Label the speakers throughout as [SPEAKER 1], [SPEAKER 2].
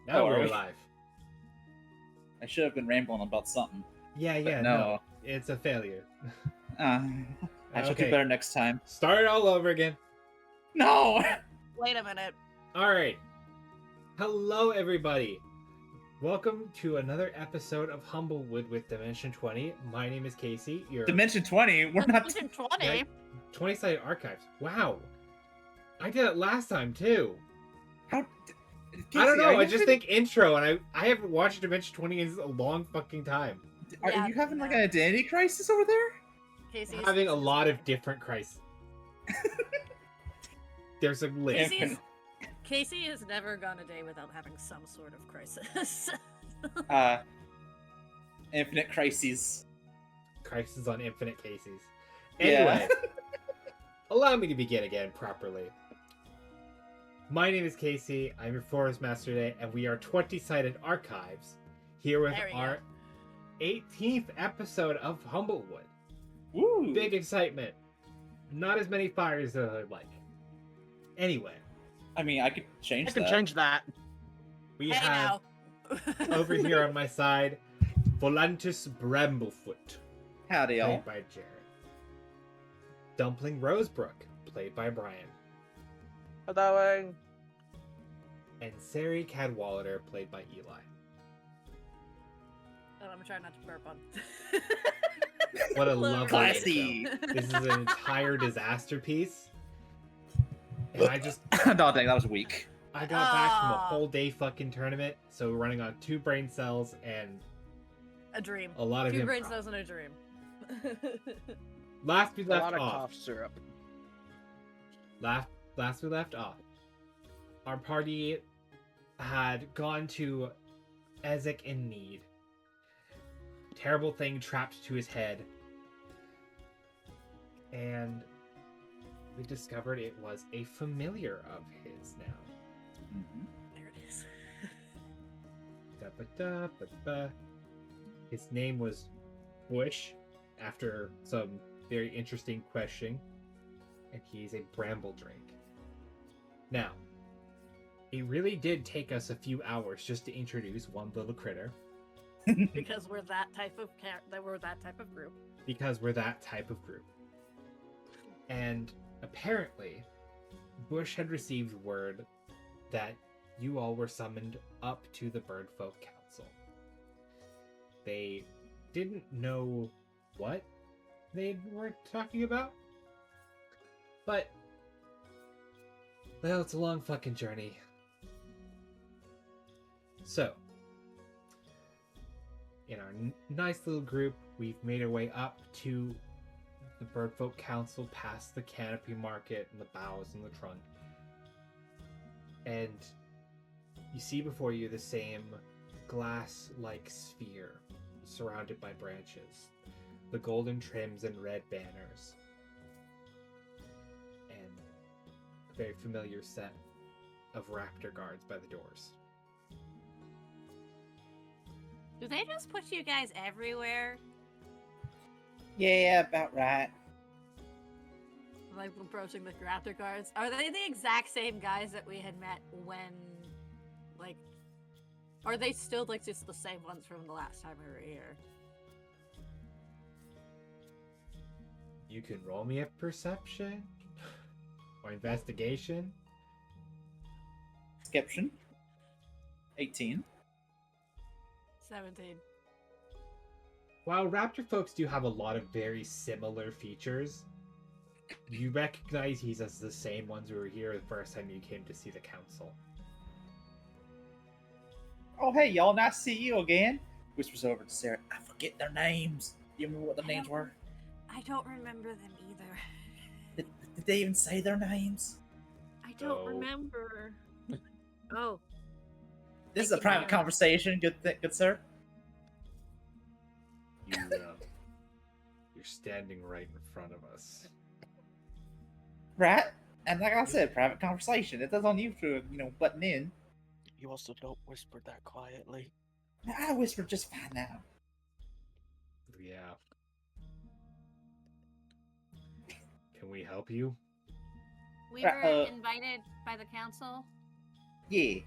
[SPEAKER 1] Now
[SPEAKER 2] Oh, are
[SPEAKER 1] we're
[SPEAKER 2] we?
[SPEAKER 1] live.
[SPEAKER 2] I should have been rambling about something.
[SPEAKER 1] Yeah,
[SPEAKER 2] But
[SPEAKER 1] no.
[SPEAKER 2] no.
[SPEAKER 1] It's a failure.
[SPEAKER 2] I shall do
[SPEAKER 1] Okay.
[SPEAKER 2] better next time.
[SPEAKER 1] Start it all over again.
[SPEAKER 2] No!
[SPEAKER 3] Wait a minute.
[SPEAKER 1] Alright. Hello, everybody. Welcome to another episode of Humblewood with Dimension 20. My name is Casey. You're
[SPEAKER 2] Dimension 20? We're not...
[SPEAKER 3] Dimension 20?
[SPEAKER 1] 20-sided archives. Wow. I did it last time, too.
[SPEAKER 2] How... Casey,
[SPEAKER 1] I don't know.
[SPEAKER 2] are
[SPEAKER 1] I
[SPEAKER 2] you
[SPEAKER 1] just think intro, and I haven't watched Dimension 20 in a long fucking time.
[SPEAKER 2] Are
[SPEAKER 3] Yeah,
[SPEAKER 2] you having like
[SPEAKER 3] no.
[SPEAKER 2] an identity crisis over there?
[SPEAKER 3] Casey's
[SPEAKER 1] Having a lot of different crises. There's a list.
[SPEAKER 3] Casey has never gone a day without having some sort of crisis.
[SPEAKER 2] Infinite crises.
[SPEAKER 1] Crisis on Infinite Cases.
[SPEAKER 2] Yeah.
[SPEAKER 1] Anyway, allow me to begin again properly. My name is Casey. I'm your Forest Master today, and we are 20-sided archives here with
[SPEAKER 3] There we
[SPEAKER 1] our 18th episode of Humblewood.
[SPEAKER 2] Woo!
[SPEAKER 1] Big excitement. Not as many fires as I'd like. Anyway,
[SPEAKER 2] I mean, I could change
[SPEAKER 4] I can
[SPEAKER 2] that.
[SPEAKER 4] change that.
[SPEAKER 1] we
[SPEAKER 3] Hey
[SPEAKER 1] have
[SPEAKER 3] now.
[SPEAKER 1] over here on my side, Volantis Bramblefoot,
[SPEAKER 2] Howdy, y'all.
[SPEAKER 1] played by Jared. Dumpling Rosebrook, played by Brian.
[SPEAKER 4] Hello.
[SPEAKER 1] And Sari Cadwallader, played by Eli.
[SPEAKER 3] Oh, I'm trying not to burp on.
[SPEAKER 1] What a
[SPEAKER 3] Hello.
[SPEAKER 1] lovely
[SPEAKER 2] Classy!
[SPEAKER 1] intro. This is an entire disaster piece. And I
[SPEAKER 2] No, dang, that was weak.
[SPEAKER 1] got back from a
[SPEAKER 3] Aw.
[SPEAKER 1] whole day fucking tournament, so we're running on 2 brain cells and
[SPEAKER 3] A dream.
[SPEAKER 1] a lot of
[SPEAKER 3] 2 brain
[SPEAKER 1] improv.
[SPEAKER 3] cells and a dream.
[SPEAKER 1] Last we
[SPEAKER 4] A
[SPEAKER 1] left
[SPEAKER 4] lot of
[SPEAKER 1] off.
[SPEAKER 4] cough syrup.
[SPEAKER 1] Last we left off. Our party had gone to Ezek in need. Terrible thing trapped to his head. And we discovered it was a familiar of his now.
[SPEAKER 3] There it is.
[SPEAKER 1] Da-ba-da-ba-ba. His name was Bush, after some very interesting questioning, and he's a Brambledrake. Now, it really did take us a few hours just to introduce one little critter,
[SPEAKER 3] Because we're that type of group.
[SPEAKER 1] because we're that type of group. And apparently, Bush had received word that you all were summoned up to the Birdfolk Council. They didn't know what they were talking about, but, well, it's a long fucking journey. So, in our nice little group, we've made our way up to the Birdfolk Council, past the Canopy Market and the boughs and the trunk. And you see before you the same glass-like sphere surrounded by branches, the golden trims and red banners, and a very familiar set of raptor guards by the doors.
[SPEAKER 3] Do they just put you guys everywhere?
[SPEAKER 2] Yeah, about right.
[SPEAKER 3] Like approaching the raptor guards? Are they the exact same guys that we had met when, like, are they still like just the same ones from the last time we were here?
[SPEAKER 1] You can roll me a perception or investigation.
[SPEAKER 2] Skeption. 18.
[SPEAKER 3] 17.
[SPEAKER 1] While raptor folks do have a lot of very similar features, you recognize he's as the same ones who were here the first time you came to see the council.
[SPEAKER 2] Oh, hey, y'all. Nice to see you again. Whispers over to Sarah. I forget their names. Do you remember what their names were?
[SPEAKER 3] I don't remember them either.
[SPEAKER 2] Did they even say their names?
[SPEAKER 3] I don't
[SPEAKER 1] Oh.
[SPEAKER 3] remember. Oh,
[SPEAKER 2] This is
[SPEAKER 3] Thank
[SPEAKER 2] a
[SPEAKER 3] you,
[SPEAKER 2] private
[SPEAKER 3] Mary.
[SPEAKER 2] conversation. Good sir.
[SPEAKER 1] You're standing right in front of us.
[SPEAKER 2] Right? And like I said, private conversation. It does on you to, button in.
[SPEAKER 4] You also don't whisper that quietly.
[SPEAKER 2] I whispered just fine now.
[SPEAKER 1] Yeah. Can we help you?
[SPEAKER 3] we
[SPEAKER 2] Right,
[SPEAKER 3] were invited by the council.
[SPEAKER 2] Yeah.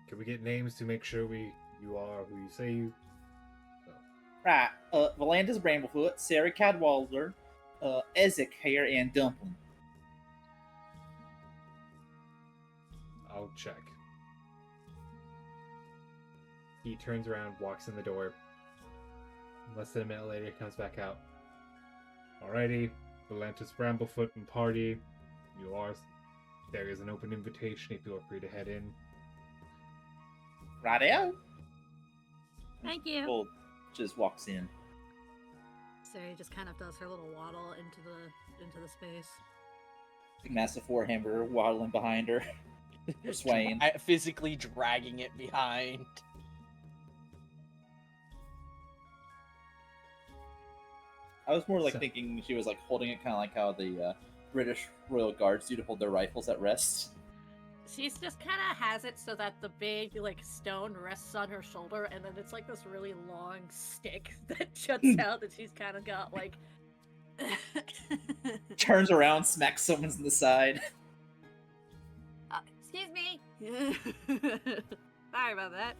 [SPEAKER 1] Can we get names to make sure you are who you say you?
[SPEAKER 2] Right. Valanda's Bramblefoot, Sarah Cadwalder, Ezek here, and Dumpling.
[SPEAKER 1] I'll check. He turns around, walks in the door. Less than a minute later, comes back out. Alrighty, Valantis Bramblefoot and party. There is an open invitation if you are free to head in.
[SPEAKER 2] Rightio.
[SPEAKER 3] Thank you.
[SPEAKER 2] Bull just walks in.
[SPEAKER 3] Sari just kind of does her little waddle into the space.
[SPEAKER 2] Massive Warhammer waddling behind her. Swaying.
[SPEAKER 4] Physically dragging it behind.
[SPEAKER 2] I was more like thinking she was like holding it kind of like how the British Royal Guards do to hold their rifles at rest.
[SPEAKER 3] She's just kind of has it so that the big like stone rests on her shoulder, and then it's like this really long stick that juts out that she's kind of got like.
[SPEAKER 2] Turns around, smacks someone in the side.
[SPEAKER 3] Excuse me. Sorry about that.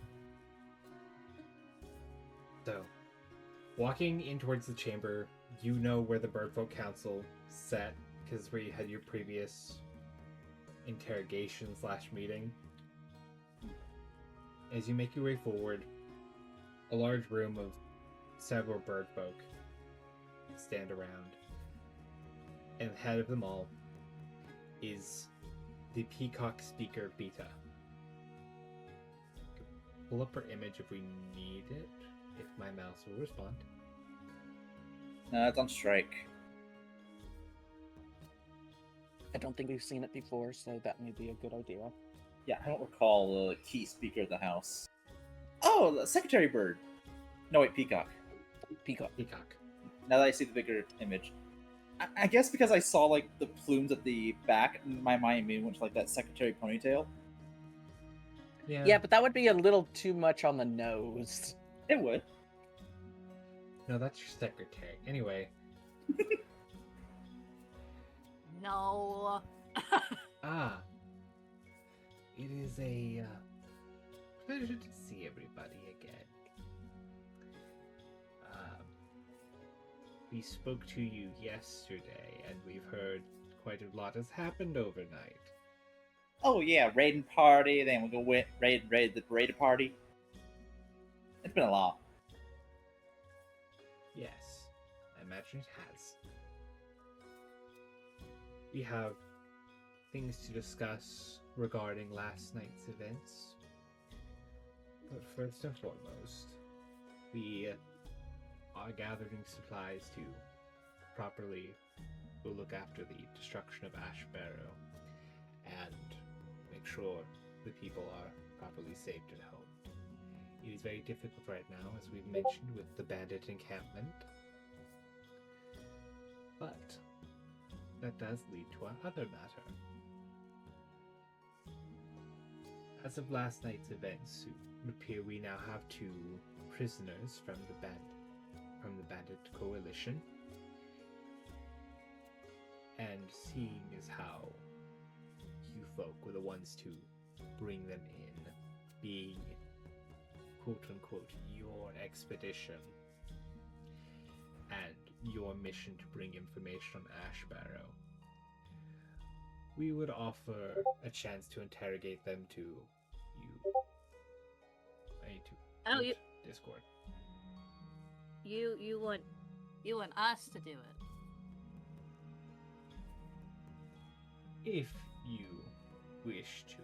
[SPEAKER 1] So, walking in towards the chamber, you know where the Birdfolk Council sat, because where you had your previous interrogation/meeting. As you make your way forward, a large room of several birdfolk stand around, and head of them all is the Peacock Speaker Beta. Pull up her image if we need it, if my mouse will respond.
[SPEAKER 2] No, it's on strike.
[SPEAKER 4] I don't think we've seen it before, so that may be a good idea.
[SPEAKER 2] Yeah, I don't recall the key speaker of the house. Oh, the Secretary Bird. No, wait, Peacock.
[SPEAKER 4] Peacock.
[SPEAKER 1] Peacock.
[SPEAKER 2] Now that I see the bigger image. I guess because I saw like the plumes at the back, my mind immediately went to like that Secretary ponytail.
[SPEAKER 4] Yeah, but that would be a little too much on the nose.
[SPEAKER 2] It would.
[SPEAKER 1] No, that's your secretary. Anyway.
[SPEAKER 3] No.
[SPEAKER 1] It is a pleasure to see everybody again. We spoke to you yesterday, and we've heard quite a lot has happened overnight.
[SPEAKER 2] Oh yeah, raiding party, then we'll go raid the raid party. It's been a lot.
[SPEAKER 1] Yes, I imagine it has. We have things to discuss regarding last night's events. But first and foremost, we are gathering supplies to properly look after the destruction of Ash Barrow and make sure the people are properly saved at home. It is very difficult right now, as we've mentioned, with the bandit encampment. But that does lead to our other matter. As of last night's events, it appears we now have 2 prisoners from the bandit coalition. And seeing as how you folk were the ones to bring them in, being quote-unquote your expedition and your mission to bring information on Ash Barrow, we would offer a chance to interrogate them to you. I need to
[SPEAKER 3] you
[SPEAKER 1] Discord.
[SPEAKER 3] you want us to do it.
[SPEAKER 1] If you wish to.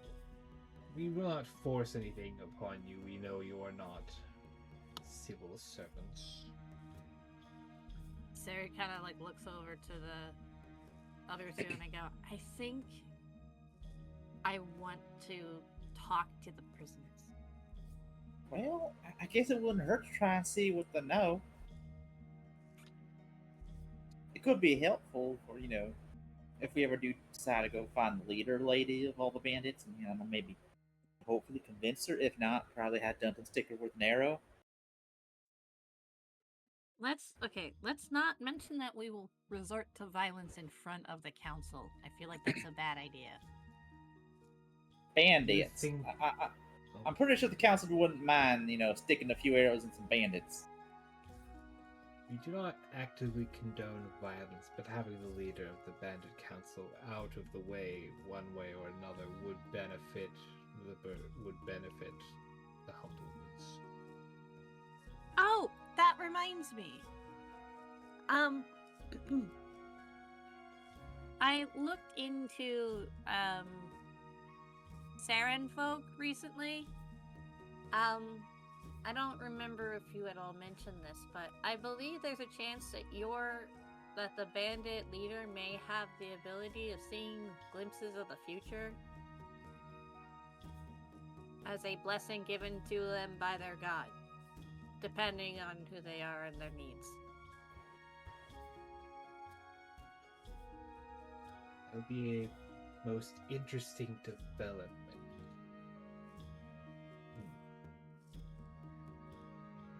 [SPEAKER 1] We will not force anything upon you. We know you are not civil servants.
[SPEAKER 3] Sarah kind of like looks over to the other 2 and I go, I think I want to talk to the prisoners.
[SPEAKER 2] Well, I guess it wouldn't hurt to try and see what they know. It could be helpful for, if we ever do decide to go find the leader lady of all the bandits and, maybe hopefully convince her. If not, probably have Dumpling stick her with an arrow.
[SPEAKER 3] Let's not mention that we will resort to violence in front of the council. I feel like that's a bad idea.
[SPEAKER 2] Bandits.
[SPEAKER 1] Oh,
[SPEAKER 2] I'm pretty sure the council wouldn't mind, sticking a few arrows in some bandits.
[SPEAKER 1] We do not actively condone violence, but having the leader of the bandit council out of the way, one way or another, would benefit the Humblewoods.
[SPEAKER 3] Oh, that reminds me. I looked into Saren folk recently. I don't remember if you had all mentioned this, but I believe there's a chance that the bandit leader may have the ability of seeing glimpses of the future as a blessing given to them by their god, depending on who they are and their needs.
[SPEAKER 1] That would be a most interesting development.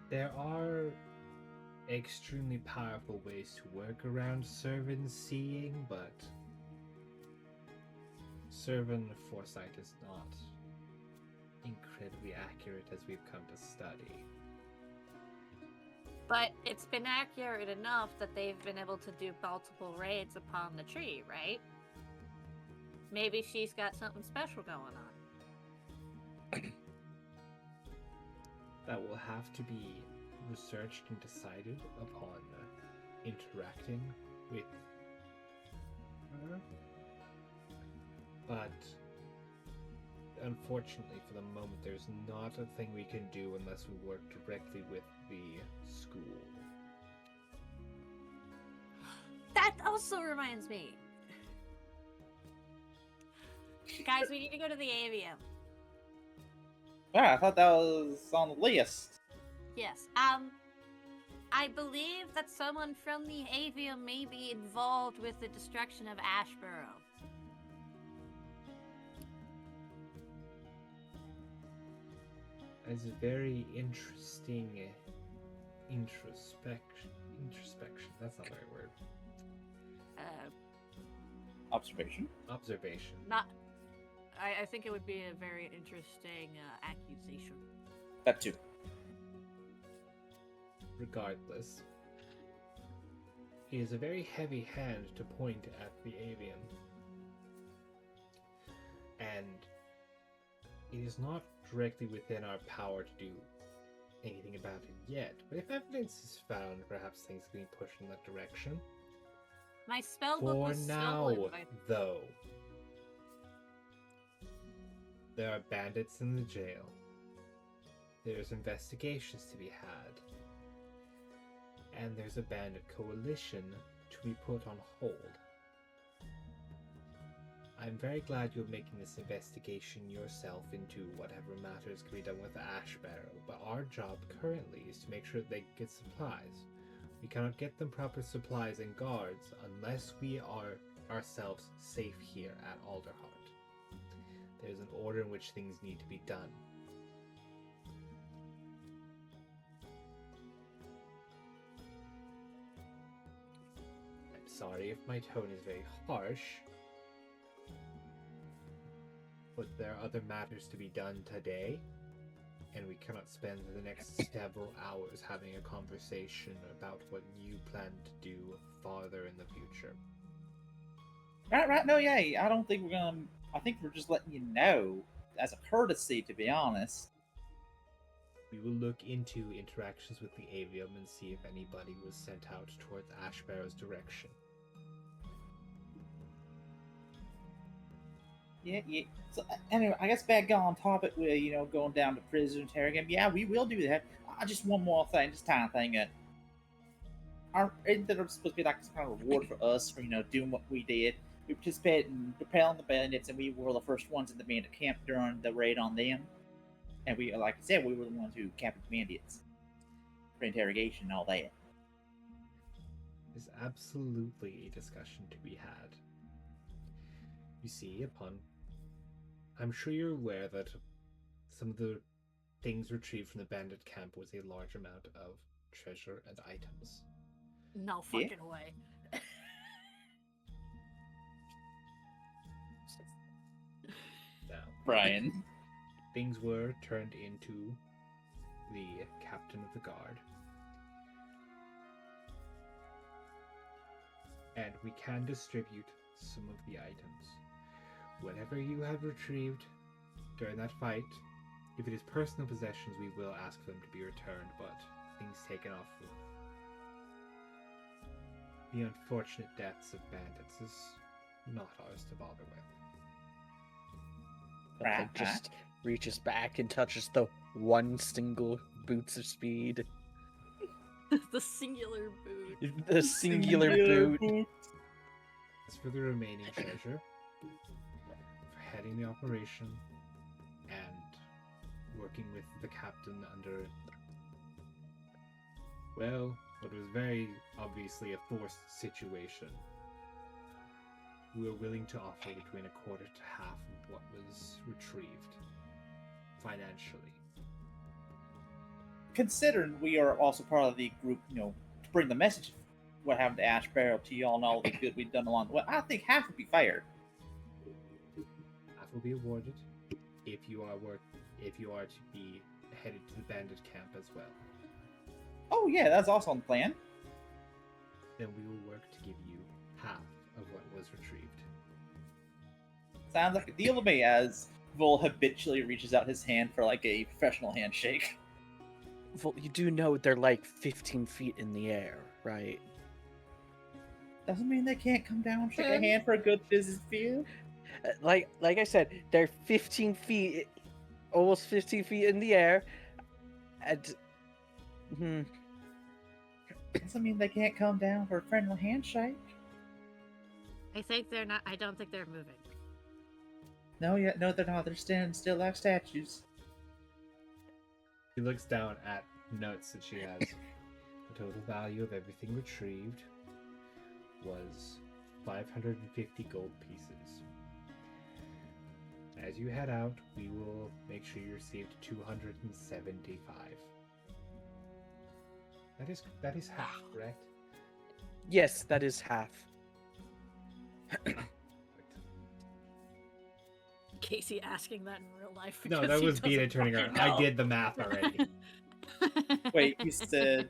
[SPEAKER 1] There are extremely powerful ways to work around Servan seeing, but Servan foresight is not incredibly accurate as we've come to study.
[SPEAKER 3] But it's been accurate enough that they've been able to do multiple raids upon the tree, right? Maybe she's got something special going on.
[SPEAKER 1] That will have to be researched and decided upon interacting with her. But unfortunately, for the moment, there's not a thing we can do unless we work directly with the school.
[SPEAKER 3] That also reminds me. Guys, we need to go to the avium.
[SPEAKER 2] Yeah, I thought that was on the list.
[SPEAKER 3] Yes. I believe that someone from the avium may be involved with the destruction of Ashborough.
[SPEAKER 1] It's a very interesting introspection. That's not the right word.
[SPEAKER 2] Observation.
[SPEAKER 3] I think it would be a very interesting accusation.
[SPEAKER 2] That too.
[SPEAKER 1] Regardless, it is a very heavy hand to point at the avian. And it is not directly within our power to do anything about it yet. But if evidence is found, perhaps things can be pushed in that direction.
[SPEAKER 3] My spellbook
[SPEAKER 1] For
[SPEAKER 3] was
[SPEAKER 1] now,
[SPEAKER 3] stolen by...
[SPEAKER 1] though, there are bandits in the jail. There's investigations to be had. And there's a bandit coalition to be put on hold. I'm very glad you're making this investigation yourself into whatever matters can be done with Ashbarrow, but our job currently is to make sure they get supplies. We cannot get them proper supplies and guards unless we are ourselves safe here at Alderheart. There's an order in which things need to be done. I'm sorry if my tone is very harsh, but there are other matters to be done today, and we cannot spend the next several hours having a conversation about what you plan to do farther in the future.
[SPEAKER 2] Right, no, yeah, I don't think we're gonna... I think we're just letting you know, as a courtesy, to be honest.
[SPEAKER 1] We will look into interactions with the avium and see if anybody was sent out towards Ashbarrow's direction.
[SPEAKER 2] Yeah. So, anyway, I guess back on topic with, going down to prison interrogation. Yeah, we will do that. Just one more thing, just tiny thing. Isn't there supposed to be like some kind of reward for us for, doing what we did? We participated in repelling the bandits, and we were the first ones in the bandit camp during the raid on them. And we, like I said, we were the ones who captured the bandits for interrogation and all that.
[SPEAKER 1] There's absolutely a discussion to be had. You see, I'm sure you're aware that some of the things retrieved from the bandit camp was a large amount of treasure and items.
[SPEAKER 3] No fucking way.
[SPEAKER 1] Now,
[SPEAKER 2] Brian.
[SPEAKER 1] things were turned into the captain of the guard. And we can distribute some of the items. Whatever you have retrieved during that fight, if it is personal possessions, we will ask them to be returned, but things taken off of the unfortunate deaths of bandits is not ours to bother with.
[SPEAKER 4] Like just reaches back and touches the one single boots of speed.
[SPEAKER 3] The singular boot.
[SPEAKER 4] The singular boot.
[SPEAKER 1] As for the remaining treasure, for heading the operation and working with the captain under, well, what was very obviously a forced situation, we were willing to offer between a quarter to half of what was retrieved financially.
[SPEAKER 2] Considering we are also part of the group, to bring the message of what happened to Ash Barrel to y'all and all the good we've done along the way, I think half would be fair.
[SPEAKER 1] Half will be awarded if you are to be headed to the bandit camp as well.
[SPEAKER 2] Oh yeah, that's also on the plan.
[SPEAKER 1] Then we will work to give you half of what was retrieved.
[SPEAKER 2] Sounds like a deal to me, as Vol habitually reaches out his hand for like a professional handshake.
[SPEAKER 4] Well, you do know they're like 15 feet in the air, right?
[SPEAKER 2] Doesn't mean they can't come down and shake a hand for a good business view.
[SPEAKER 4] Like I said, they're 15 feet, almost 15 feet in the air, and
[SPEAKER 2] Doesn't mean they can't come down for a friendly handshake.
[SPEAKER 3] I think they're not. I don't think they're moving.
[SPEAKER 2] No, they're not. They're standing still like statues.
[SPEAKER 1] She looks down at notes that she has. The total value of everything retrieved was 550 gold pieces. As you head out, we will make sure you received 275. That is half, correct?
[SPEAKER 4] yes, that is half.
[SPEAKER 3] Casey asking that in real life.
[SPEAKER 1] No,
[SPEAKER 3] because
[SPEAKER 1] that
[SPEAKER 3] he
[SPEAKER 1] was Beta
[SPEAKER 3] doesn't
[SPEAKER 1] turning
[SPEAKER 3] fucking
[SPEAKER 1] around.
[SPEAKER 3] know.
[SPEAKER 1] I did the math already.
[SPEAKER 2] Wait, you said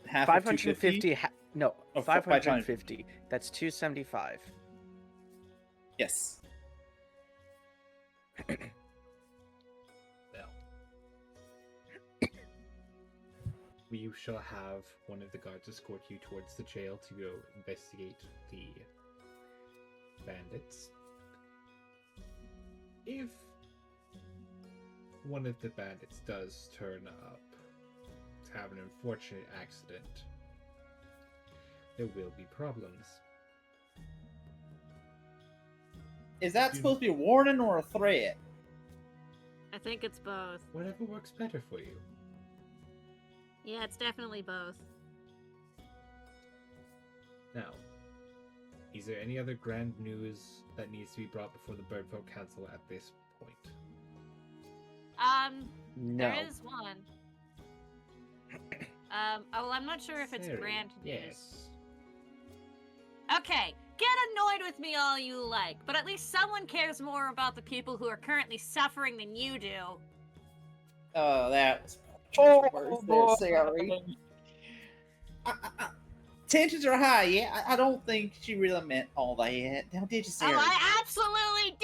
[SPEAKER 2] half
[SPEAKER 4] 550.
[SPEAKER 2] of 250?
[SPEAKER 4] No,
[SPEAKER 2] Oh,
[SPEAKER 4] 550. That's 275.
[SPEAKER 2] Yes.
[SPEAKER 1] Well, we shall have one of the guards escort you towards the jail to go investigate the bandits. If one of the bandits does turn up to have an unfortunate accident, there will be problems.
[SPEAKER 2] Is that supposed to be a warning or a threat?
[SPEAKER 3] I think it's both.
[SPEAKER 1] Whatever works better for you.
[SPEAKER 3] Yeah, it's definitely both.
[SPEAKER 1] Now, is there any other grand news that needs to be brought before the Birdfolk Council at this point?
[SPEAKER 4] No.
[SPEAKER 3] There is one. Well, I'm not sure if it's
[SPEAKER 1] Sarah,
[SPEAKER 3] grand news.
[SPEAKER 1] yes.
[SPEAKER 3] Okay, get annoyed with me all you like, but at least someone cares more about the people who are currently suffering than you do.
[SPEAKER 2] Oh, that was
[SPEAKER 4] Oh,
[SPEAKER 2] worse there, Sari. Tensions are high, yeah? I don't think she really meant all that. Now, did you, Sarah?
[SPEAKER 3] Oh, I absolutely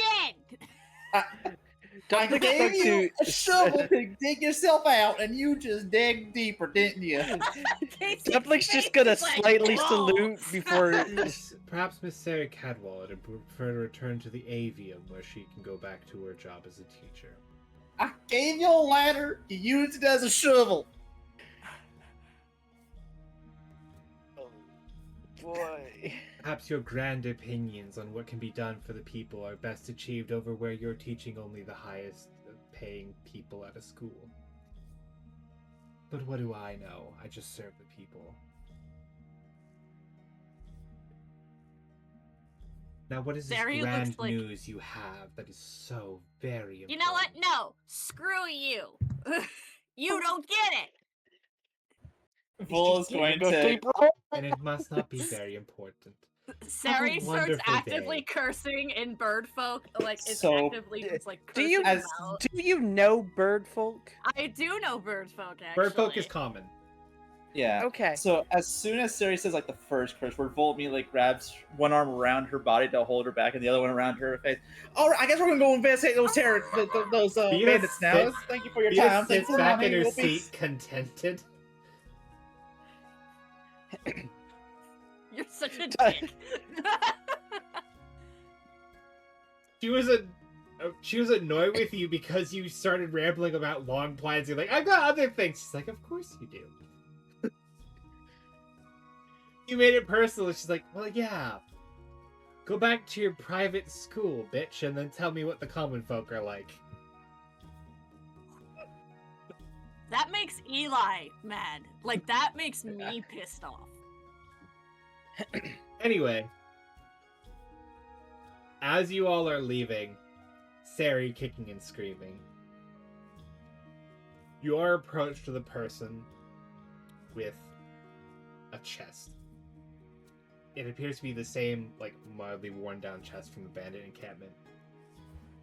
[SPEAKER 3] did!
[SPEAKER 2] I gave you a shovel to dig yourself out, and you just dig deeper, didn't you?
[SPEAKER 4] Dumpling's just gonna slightly salute before.
[SPEAKER 1] Perhaps Miss Sarah Cadwallader would prefer to return to the avium, where she can go back to her job as a teacher.
[SPEAKER 2] I gave you a ladder, you used it as a shovel.
[SPEAKER 4] Oh, boy.
[SPEAKER 1] Perhaps your grand opinions on what can be done for the people are best achieved over where you're teaching only the highest paying people at a school. But what do I know? I just serve the people. Now, what is this
[SPEAKER 3] There he
[SPEAKER 1] grand
[SPEAKER 3] looks like-
[SPEAKER 1] news you have that is so very important?
[SPEAKER 3] You know what? No, screw you. You don't get it.
[SPEAKER 2] Bull is going to...
[SPEAKER 1] And it must not be very important.
[SPEAKER 3] Sari starts
[SPEAKER 1] wonderful
[SPEAKER 3] actively
[SPEAKER 1] day.
[SPEAKER 3] cursing in birdfolk, like is
[SPEAKER 2] So,
[SPEAKER 3] actively just like
[SPEAKER 4] do
[SPEAKER 3] cursing
[SPEAKER 4] you
[SPEAKER 3] about.
[SPEAKER 4] do you know bird folk?
[SPEAKER 3] I do know birdfolk actually.
[SPEAKER 1] Birdfolk is common.
[SPEAKER 2] Yeah.
[SPEAKER 4] Okay.
[SPEAKER 2] So as soon as Sari says like the first curse word, Volt immediately grabs one arm around her body to hold her back, and the other one around her face. All right, I guess we're gonna go investigate those
[SPEAKER 1] Vita
[SPEAKER 2] bandits now.
[SPEAKER 1] sits-
[SPEAKER 2] Thank you for your
[SPEAKER 1] Vita
[SPEAKER 2] time. Thank
[SPEAKER 1] sits
[SPEAKER 2] you for
[SPEAKER 1] back
[SPEAKER 2] money.
[SPEAKER 1] in her
[SPEAKER 2] We'll be-
[SPEAKER 1] seat, contented.
[SPEAKER 3] You're such a dick.
[SPEAKER 1] She was annoyed with you because you started rambling about long plans. You're like, I've got other things. She's like, of course you do. You made it personal. She's like, well, yeah. Go back to your private school, bitch, and then tell me what the common folk are like.
[SPEAKER 3] That makes Eli mad. Like that makes me pissed off.
[SPEAKER 1] Anyway, as you all are leaving, Sari kicking and screaming, you are approached to the person with a chest. It appears to be the same, like, mildly worn down chest from the bandit encampment.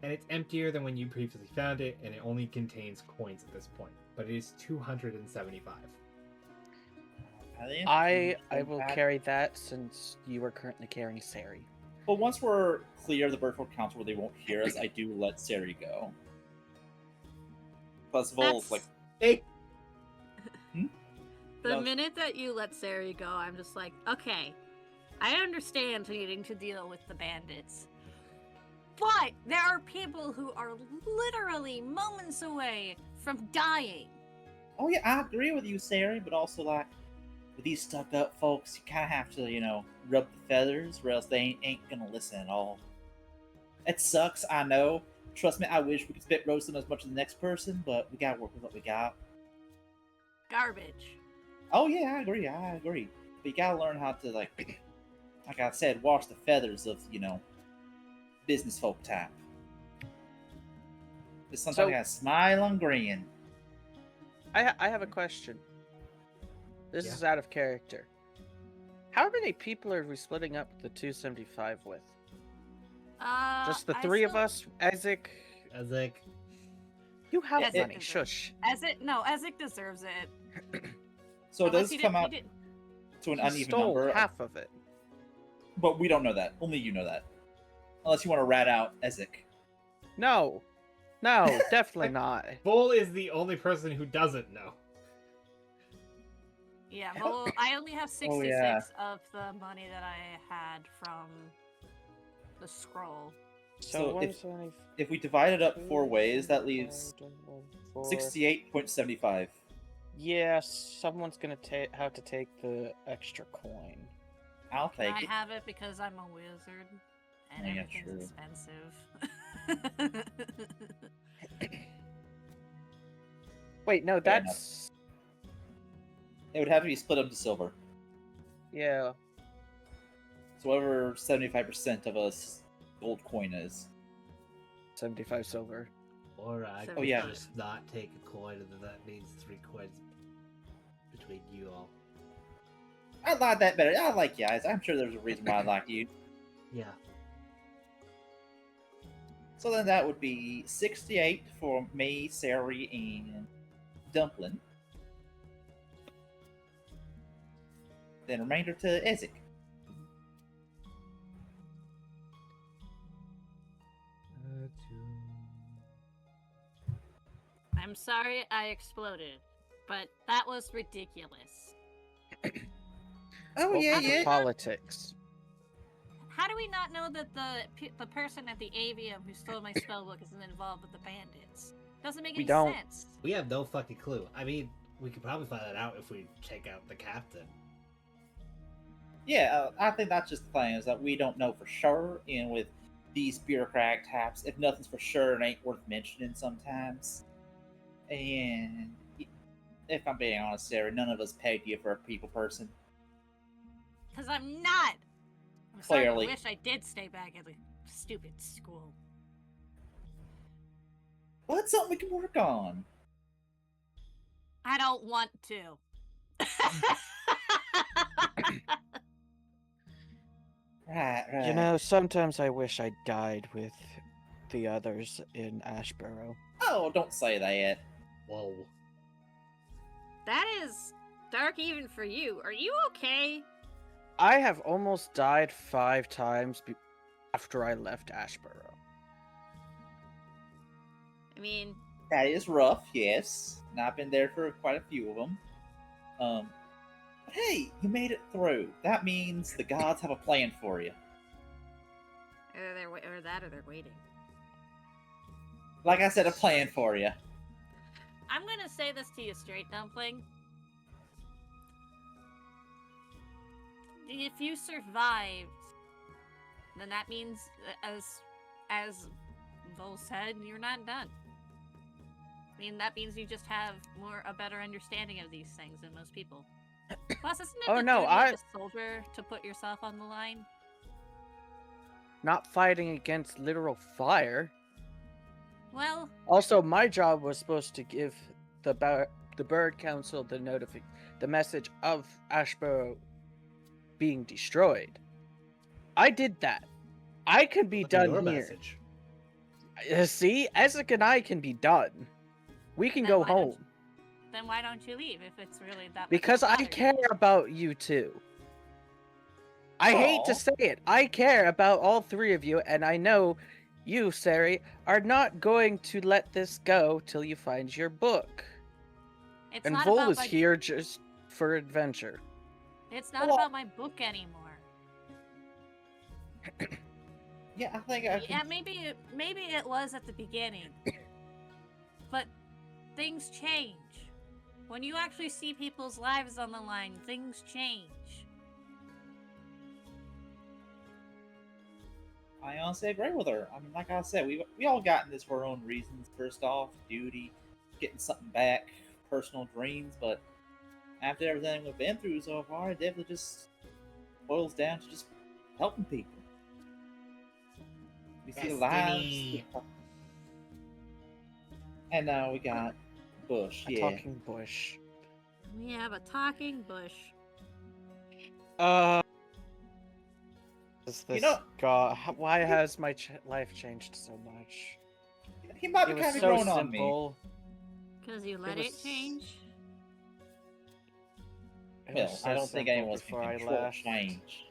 [SPEAKER 1] And it's emptier than when you previously found it, and it only contains coins at this point. But it is 275.
[SPEAKER 4] I will carry that since you are currently carrying Sari.
[SPEAKER 2] But once we're clear of the Birdfolk Council where they won't hear us, I do let Sari go. Plus, Vol's like,
[SPEAKER 1] Hey!
[SPEAKER 3] The
[SPEAKER 2] No.
[SPEAKER 3] minute that you let Sari go, I'm just like, okay, I understand needing to deal with the bandits. But there are people who are literally moments away from dying.
[SPEAKER 2] oh yeah, I agree with you, Sari, but also like, with these stuck-up folks, you kind of have to, you know, rub the feathers, or else they ain't gonna listen at all. It sucks, I know. Trust me, I wish we could spit roast them as much as the next person, but we gotta work with what we got.
[SPEAKER 3] Garbage.
[SPEAKER 2] Oh yeah, I agree. But you gotta learn how to like I said, wash the feathers of business folk type. Just sometimes
[SPEAKER 4] So-
[SPEAKER 2] you gotta smile and grin.
[SPEAKER 4] I have a question. This
[SPEAKER 1] Yeah.
[SPEAKER 4] is out of character. How many people are we splitting up the 275 with? Just the
[SPEAKER 3] I
[SPEAKER 4] three of
[SPEAKER 3] still-
[SPEAKER 4] us? Ezek?
[SPEAKER 1] I was like,
[SPEAKER 4] You have
[SPEAKER 3] Ezek
[SPEAKER 4] money.
[SPEAKER 3] deserves-
[SPEAKER 4] Shush.
[SPEAKER 3] Ezek deserves it.
[SPEAKER 2] So it
[SPEAKER 3] Unless
[SPEAKER 2] does
[SPEAKER 3] he
[SPEAKER 2] come
[SPEAKER 3] didn't-
[SPEAKER 2] out
[SPEAKER 3] he didn't-
[SPEAKER 2] to an
[SPEAKER 4] He
[SPEAKER 2] uneven
[SPEAKER 4] stole
[SPEAKER 2] number,
[SPEAKER 4] half of it.
[SPEAKER 2] but we don't know that. Only you know that. Unless you want to rat out Ezek.
[SPEAKER 4] No. No, definitely not.
[SPEAKER 1] Bull is the only person who doesn't know.
[SPEAKER 3] Yeah, well, I only have 66
[SPEAKER 2] Oh, yeah.
[SPEAKER 3] of the money that I had from the scroll.
[SPEAKER 2] So if-
[SPEAKER 4] 175,
[SPEAKER 2] If we divide it up 4 ways, that leaves
[SPEAKER 4] 4.
[SPEAKER 2] 68.75.
[SPEAKER 4] Yeah, someone's gonna have to take the extra coin.
[SPEAKER 2] I'll
[SPEAKER 3] Can
[SPEAKER 2] take
[SPEAKER 3] I
[SPEAKER 2] it.
[SPEAKER 3] have it because I'm a wizard and
[SPEAKER 2] Yeah,
[SPEAKER 3] everything's
[SPEAKER 2] true.
[SPEAKER 3] expensive?
[SPEAKER 4] Wait, no,
[SPEAKER 2] Fair enough.
[SPEAKER 4] that's
[SPEAKER 2] It would have to be split up to silver.
[SPEAKER 4] yeah.
[SPEAKER 2] So whatever 75% of us gold coin is.
[SPEAKER 4] 75 silver.
[SPEAKER 1] Or I
[SPEAKER 3] So
[SPEAKER 1] could
[SPEAKER 2] yeah.
[SPEAKER 1] just not take a coin, and then that means 3 coins between you all.
[SPEAKER 2] I like that better. I like you guys. I'm sure there's a reason why I like you.
[SPEAKER 1] Yeah.
[SPEAKER 2] So then that would be 68 for me, Sari, and Dumpling. Then remainder to Ezek.
[SPEAKER 3] I'm sorry I exploded, but that was ridiculous.
[SPEAKER 2] Oh
[SPEAKER 4] Well,
[SPEAKER 2] yeah,
[SPEAKER 4] that's
[SPEAKER 2] yeah.
[SPEAKER 4] politics.
[SPEAKER 3] How do we not know that the person at the avium who stole my spellbook isn't involved with the bandits? Doesn't make
[SPEAKER 4] We
[SPEAKER 3] any
[SPEAKER 4] don't.
[SPEAKER 3] sense.
[SPEAKER 1] We have no fucking clue. I mean, we could probably find that out if we check out the captain.
[SPEAKER 2] Yeah, I think that's just the thing, is that we don't know for sure, and with these bureaucratic types, if nothing's for sure, it ain't worth mentioning sometimes. And if I'm being honest, Sarah, none of us paid you for a people person.
[SPEAKER 3] Because I'm not! I'm sorry,
[SPEAKER 2] Clearly.
[SPEAKER 3] I wish I did stay back at the stupid school.
[SPEAKER 2] Well, that's something we can work on.
[SPEAKER 3] I don't want to.
[SPEAKER 2] Right, right.
[SPEAKER 4] You know, sometimes I wish I died with the others in Ashborough.
[SPEAKER 2] Oh, don't say that.
[SPEAKER 1] Whoa.
[SPEAKER 3] That is dark even for you. Are you okay?
[SPEAKER 4] I have almost died 5 times after I left Ashborough.
[SPEAKER 3] I mean,
[SPEAKER 2] That is rough, yes. And I've been there for quite a few of them. But hey, you made it through. That means the gods have a plan for you.
[SPEAKER 3] or they're waiting.
[SPEAKER 2] Like I said, a plan for you.
[SPEAKER 3] I'm gonna say this to you straight, Dumpling. If you survived, then that means, as Vol said, you're not done. I mean, that means you just have a better understanding of these things than most people. Plus, isn't it
[SPEAKER 4] Oh,
[SPEAKER 3] the
[SPEAKER 4] no,
[SPEAKER 3] duty of a soldier to put yourself on the line?
[SPEAKER 4] Not fighting against literal fire.
[SPEAKER 3] Well,
[SPEAKER 4] Also, my job was supposed to give the Bird Council the message of Ashborough being destroyed. I did that. I can be
[SPEAKER 1] Look at
[SPEAKER 4] done
[SPEAKER 1] your
[SPEAKER 4] here.
[SPEAKER 1] message.
[SPEAKER 4] See, Ezek and I can be done. We can
[SPEAKER 3] Then
[SPEAKER 4] go
[SPEAKER 3] why don't
[SPEAKER 4] home.
[SPEAKER 3] then why don't you leave if it's really that much
[SPEAKER 4] Because
[SPEAKER 3] of a
[SPEAKER 4] I
[SPEAKER 3] bother to
[SPEAKER 4] care
[SPEAKER 3] you?
[SPEAKER 4] about you two. I hate to
[SPEAKER 2] Aw.
[SPEAKER 4] say it. I care about all 3 of you, and I know you, Sari, are not going to let this go till you find your book.
[SPEAKER 3] It's
[SPEAKER 4] And
[SPEAKER 3] not
[SPEAKER 4] Vol
[SPEAKER 3] about
[SPEAKER 4] is here just for adventure.
[SPEAKER 3] It's not
[SPEAKER 2] Well-
[SPEAKER 3] about my book anymore.
[SPEAKER 2] Yeah, I think I
[SPEAKER 3] Yeah,
[SPEAKER 2] can.
[SPEAKER 3] maybe it was at the beginning, but things change. When you actually see people's lives on the line, things change.
[SPEAKER 2] I honestly agree with her. I mean, like I said, we all got in this for our own reasons. First off, duty, getting something back, personal dreams. But after everything we've been through so far, it definitely just boils down to just helping people. We see
[SPEAKER 1] Destiny.
[SPEAKER 2] lives, and now we got Bush.
[SPEAKER 4] A
[SPEAKER 2] Yeah,
[SPEAKER 4] talking bush.
[SPEAKER 3] We have a talking bush.
[SPEAKER 4] Is this
[SPEAKER 2] know-
[SPEAKER 4] God? Why has my life changed so much?
[SPEAKER 2] he might be
[SPEAKER 4] It was
[SPEAKER 2] kind of
[SPEAKER 4] so
[SPEAKER 2] growing on me.
[SPEAKER 4] simple.
[SPEAKER 3] Because you let
[SPEAKER 4] was-
[SPEAKER 3] it change?
[SPEAKER 4] It
[SPEAKER 2] Well,
[SPEAKER 4] was so
[SPEAKER 2] I don't think
[SPEAKER 4] simple
[SPEAKER 2] anyone can
[SPEAKER 4] before I
[SPEAKER 2] control
[SPEAKER 4] left.
[SPEAKER 2] change.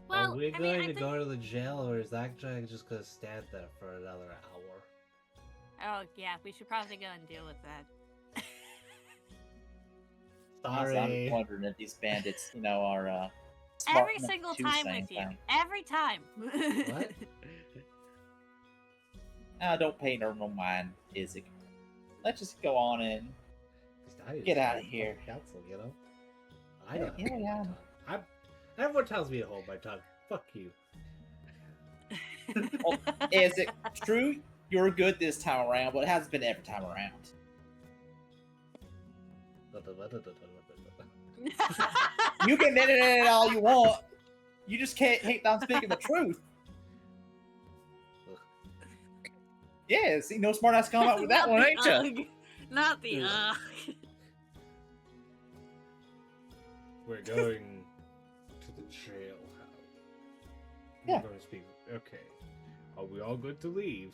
[SPEAKER 3] Well,
[SPEAKER 1] Are we
[SPEAKER 3] I mean,
[SPEAKER 1] going
[SPEAKER 3] I
[SPEAKER 1] to
[SPEAKER 3] think...
[SPEAKER 1] go to the jail, or is that guy just gonna stand there for another hour?
[SPEAKER 3] Oh, yeah, we should probably go and deal with that.
[SPEAKER 2] Honestly, I'm
[SPEAKER 1] Sorry.
[SPEAKER 2] just wondering if these bandits, are smart
[SPEAKER 3] Every
[SPEAKER 2] enough
[SPEAKER 3] single
[SPEAKER 2] to
[SPEAKER 3] time
[SPEAKER 2] say
[SPEAKER 3] with you.
[SPEAKER 2] anything.
[SPEAKER 3] Every time.
[SPEAKER 1] What?
[SPEAKER 2] Don't pay no mind, Izzy. Let's just go on in.
[SPEAKER 1] I
[SPEAKER 2] Get
[SPEAKER 1] just
[SPEAKER 2] outta
[SPEAKER 1] hold my
[SPEAKER 2] here.
[SPEAKER 1] Council, you know. I don't
[SPEAKER 2] Yeah,
[SPEAKER 1] have to hold
[SPEAKER 2] yeah.
[SPEAKER 1] my tongue. Everyone tells me to hold my tongue. Fuck you.
[SPEAKER 2] Is it true you're good this time around, but it hasn't been every time around? You can edit it all you want. You just can't hate on speaking the truth. Yeah, see, no smart ass come out with that
[SPEAKER 3] Not
[SPEAKER 2] one,
[SPEAKER 3] the
[SPEAKER 2] ain't ya?
[SPEAKER 3] ugh. Not the ugh.
[SPEAKER 1] We're going to the jailhouse.
[SPEAKER 2] Yeah.
[SPEAKER 1] We're going to speak. Okay. Are we all good to leave?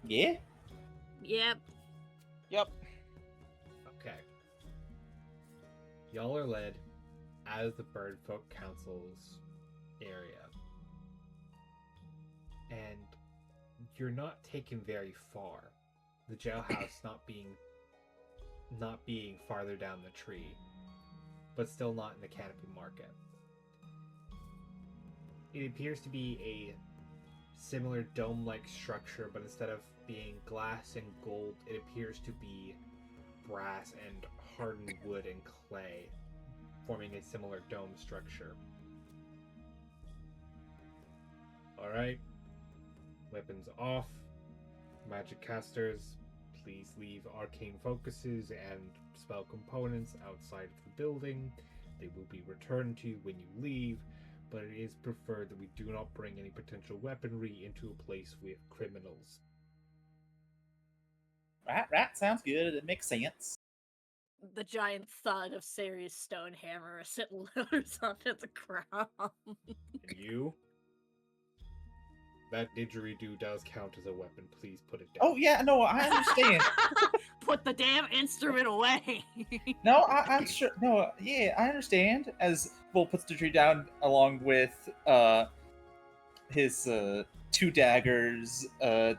[SPEAKER 2] Yeah.
[SPEAKER 3] Yep.
[SPEAKER 4] Yep.
[SPEAKER 1] Okay. Y'all are led out of the Birdfolk Council's area. And you're not taken very far. The jailhouse not being farther down the tree, but still not in the Canopy Market. It appears to be a similar dome-like structure, but instead of being glass and gold, it appears to be brass and hardened wood and clay, forming a similar dome structure. Alright. Weapons off. Magic casters, please leave arcane focuses and spell components outside of the building. They will be returned to you when you leave, but it is preferred that we do not bring any potential weaponry into a place with criminals.
[SPEAKER 2] Right, sounds good. It makes sense.
[SPEAKER 3] the giant thud of Sari's stone hammer as it loads onto the ground.
[SPEAKER 1] And you? That didgeridoo does count as a weapon. Please put it down.
[SPEAKER 2] Oh yeah, no, I understand.
[SPEAKER 3] Put the damn instrument away.
[SPEAKER 2] No, I'm sure. No, yeah, I understand. As Bull puts the tree down along with his 2 daggers, the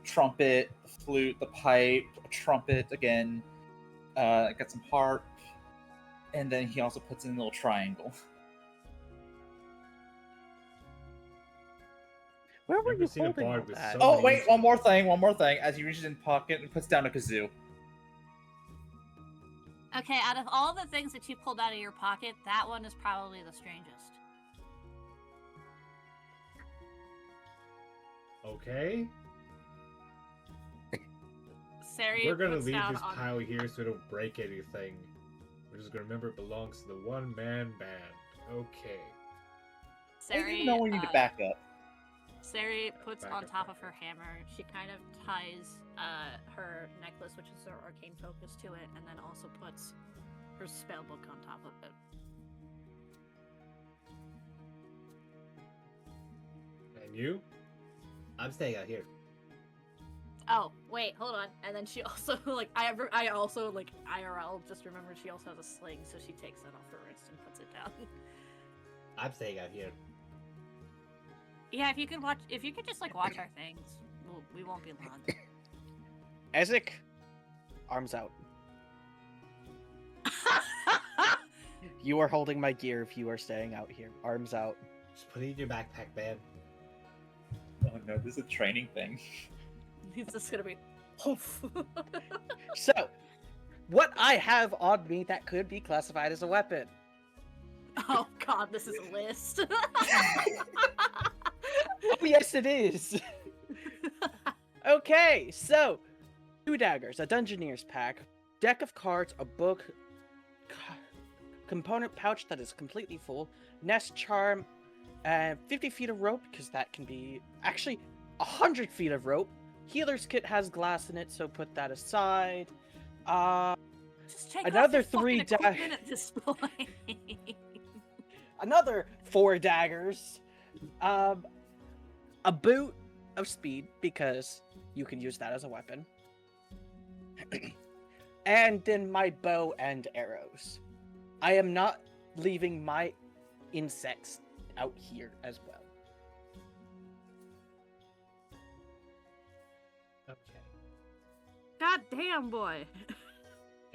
[SPEAKER 2] trumpet, the flute, the pipe, a trumpet again. Got some harp, and then he also puts in a little triangle.
[SPEAKER 4] Where were
[SPEAKER 1] Never
[SPEAKER 4] you
[SPEAKER 1] seen a
[SPEAKER 4] holding all
[SPEAKER 1] bard with
[SPEAKER 4] that?
[SPEAKER 1] so
[SPEAKER 2] Oh
[SPEAKER 1] many
[SPEAKER 2] wait, one more thing. As he reaches in pocket and puts down a kazoo.
[SPEAKER 3] Okay, out of all the things that you pulled out of your pocket, that one is probably the strangest.
[SPEAKER 1] Okay.
[SPEAKER 3] Sari
[SPEAKER 1] We're gonna
[SPEAKER 3] puts
[SPEAKER 1] leave
[SPEAKER 3] down
[SPEAKER 1] this
[SPEAKER 3] on...
[SPEAKER 1] pile here so we don't break anything. We're just gonna remember it belongs to the one-man band. Okay.
[SPEAKER 2] I
[SPEAKER 3] Sari,
[SPEAKER 2] even know we need to back up.
[SPEAKER 3] Sari puts
[SPEAKER 1] Back
[SPEAKER 3] on
[SPEAKER 1] up,
[SPEAKER 3] top
[SPEAKER 1] back
[SPEAKER 3] of her
[SPEAKER 1] up.
[SPEAKER 3] hammer. She kind of ties her necklace, which is her arcane focus, to it, and then also puts her spellbook on top of it.
[SPEAKER 1] And you? I'm staying out here.
[SPEAKER 3] Oh, wait, hold on. And then she also, like, I also, like, IRL just remembered she also has a sling, so she takes that off her wrist and puts it down.
[SPEAKER 1] I'm staying out here.
[SPEAKER 3] Yeah, if you could just, like, watch our things, we won't be long.
[SPEAKER 4] Ezek, arms out. You are holding my gear if you are staying out here. Arms out.
[SPEAKER 1] Just put it in your backpack, man.
[SPEAKER 2] Oh no, this is a training thing.
[SPEAKER 3] He's just gonna be, poof.
[SPEAKER 4] So, what I have on me that could be classified as a weapon.
[SPEAKER 3] Oh god, this is a list.
[SPEAKER 4] Oh, yes, it is. Okay, so 2 daggers, a Dungeoneer's pack, deck of cards, a book, component pouch that is completely full, nest charm, and 50 feet of rope, because that can be actually 100 feet of rope. Healer's kit has glass in it, so put that aside.
[SPEAKER 3] Just take
[SPEAKER 4] Another
[SPEAKER 3] off your
[SPEAKER 4] 3
[SPEAKER 3] fucking equipment at this point.
[SPEAKER 4] Another 4 daggers, a boot of speed, because you can use that as a weapon, and then my bow and arrows. I am not leaving my insects out here as well.
[SPEAKER 1] Okay.
[SPEAKER 3] God damn, boy.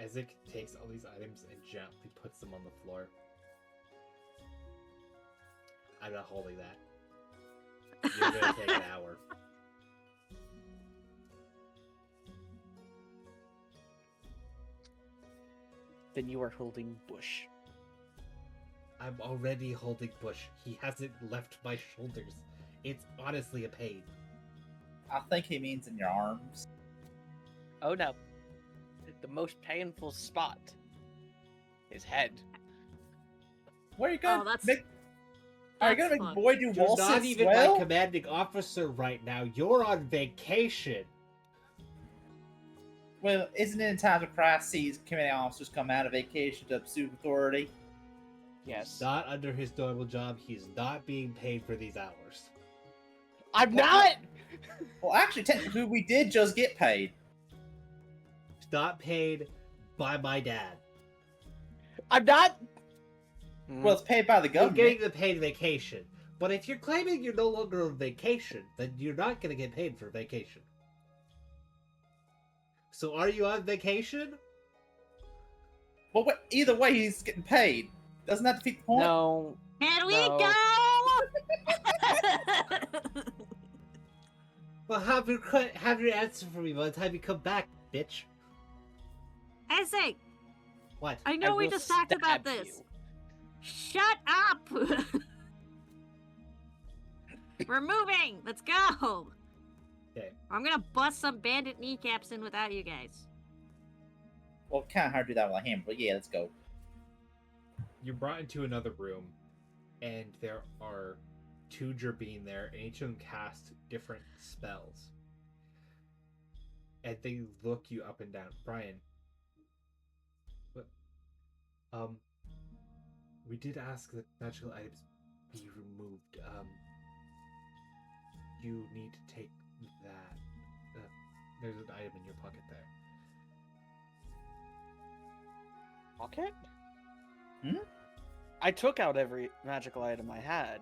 [SPEAKER 1] Ezek takes all these items and gently puts them on the floor. I'm not holding that. You're gonna take an hour.
[SPEAKER 4] Then you are holding Bush.
[SPEAKER 1] I'm already holding Bush. He hasn't left my shoulders. It's honestly a pain.
[SPEAKER 2] I think he means in your arms.
[SPEAKER 4] Oh no. The most painful spot. His head.
[SPEAKER 2] Where are you going?
[SPEAKER 3] Oh, that's-
[SPEAKER 2] Are you gonna
[SPEAKER 3] that's
[SPEAKER 2] make
[SPEAKER 3] fun.
[SPEAKER 2] boy do
[SPEAKER 1] You're
[SPEAKER 2] wall
[SPEAKER 1] not
[SPEAKER 2] sits
[SPEAKER 1] even
[SPEAKER 2] well?
[SPEAKER 1] my commanding officer right now. You're on vacation.
[SPEAKER 2] Well, isn't it in times of crises commanding officers come out of vacation to assume authority?
[SPEAKER 4] Yes.
[SPEAKER 1] Not under his normal job. He's not being paid for these hours.
[SPEAKER 4] I'm not!
[SPEAKER 2] Well, actually, technically, we did just get paid.
[SPEAKER 1] He's not paid by my dad.
[SPEAKER 4] I'm not!
[SPEAKER 2] Well, it's paid by the
[SPEAKER 1] You're
[SPEAKER 2] government.
[SPEAKER 1] getting the paid vacation. But if you're claiming you're no longer on vacation, then you're not going to get paid for vacation. So are you on vacation?
[SPEAKER 2] Well, either way, he's getting paid. Doesn't that defeat the point?
[SPEAKER 4] No.
[SPEAKER 3] Can we
[SPEAKER 4] No.
[SPEAKER 3] go?
[SPEAKER 1] Well, have your answer for me by the time you come back, bitch.
[SPEAKER 3] Ezek,
[SPEAKER 1] What?
[SPEAKER 3] I know we
[SPEAKER 4] will
[SPEAKER 3] just talked about
[SPEAKER 4] stab
[SPEAKER 3] this.
[SPEAKER 4] you.
[SPEAKER 3] Shut up! We're moving! Let's go!
[SPEAKER 1] Okay.
[SPEAKER 3] I'm gonna bust some bandit kneecaps in without you guys.
[SPEAKER 2] Well, kind of hard to do that with a hammer, but yeah, let's go.
[SPEAKER 1] You're brought into another room, and there are 2 Gerbine there, and each of them cast different spells. And they look you up and down. Brian, Um, we did ask that magical items be removed. You need to take that. There's an item in your pocket there.
[SPEAKER 4] Pocket?
[SPEAKER 2] Hmm?
[SPEAKER 4] I took out every magical item I had.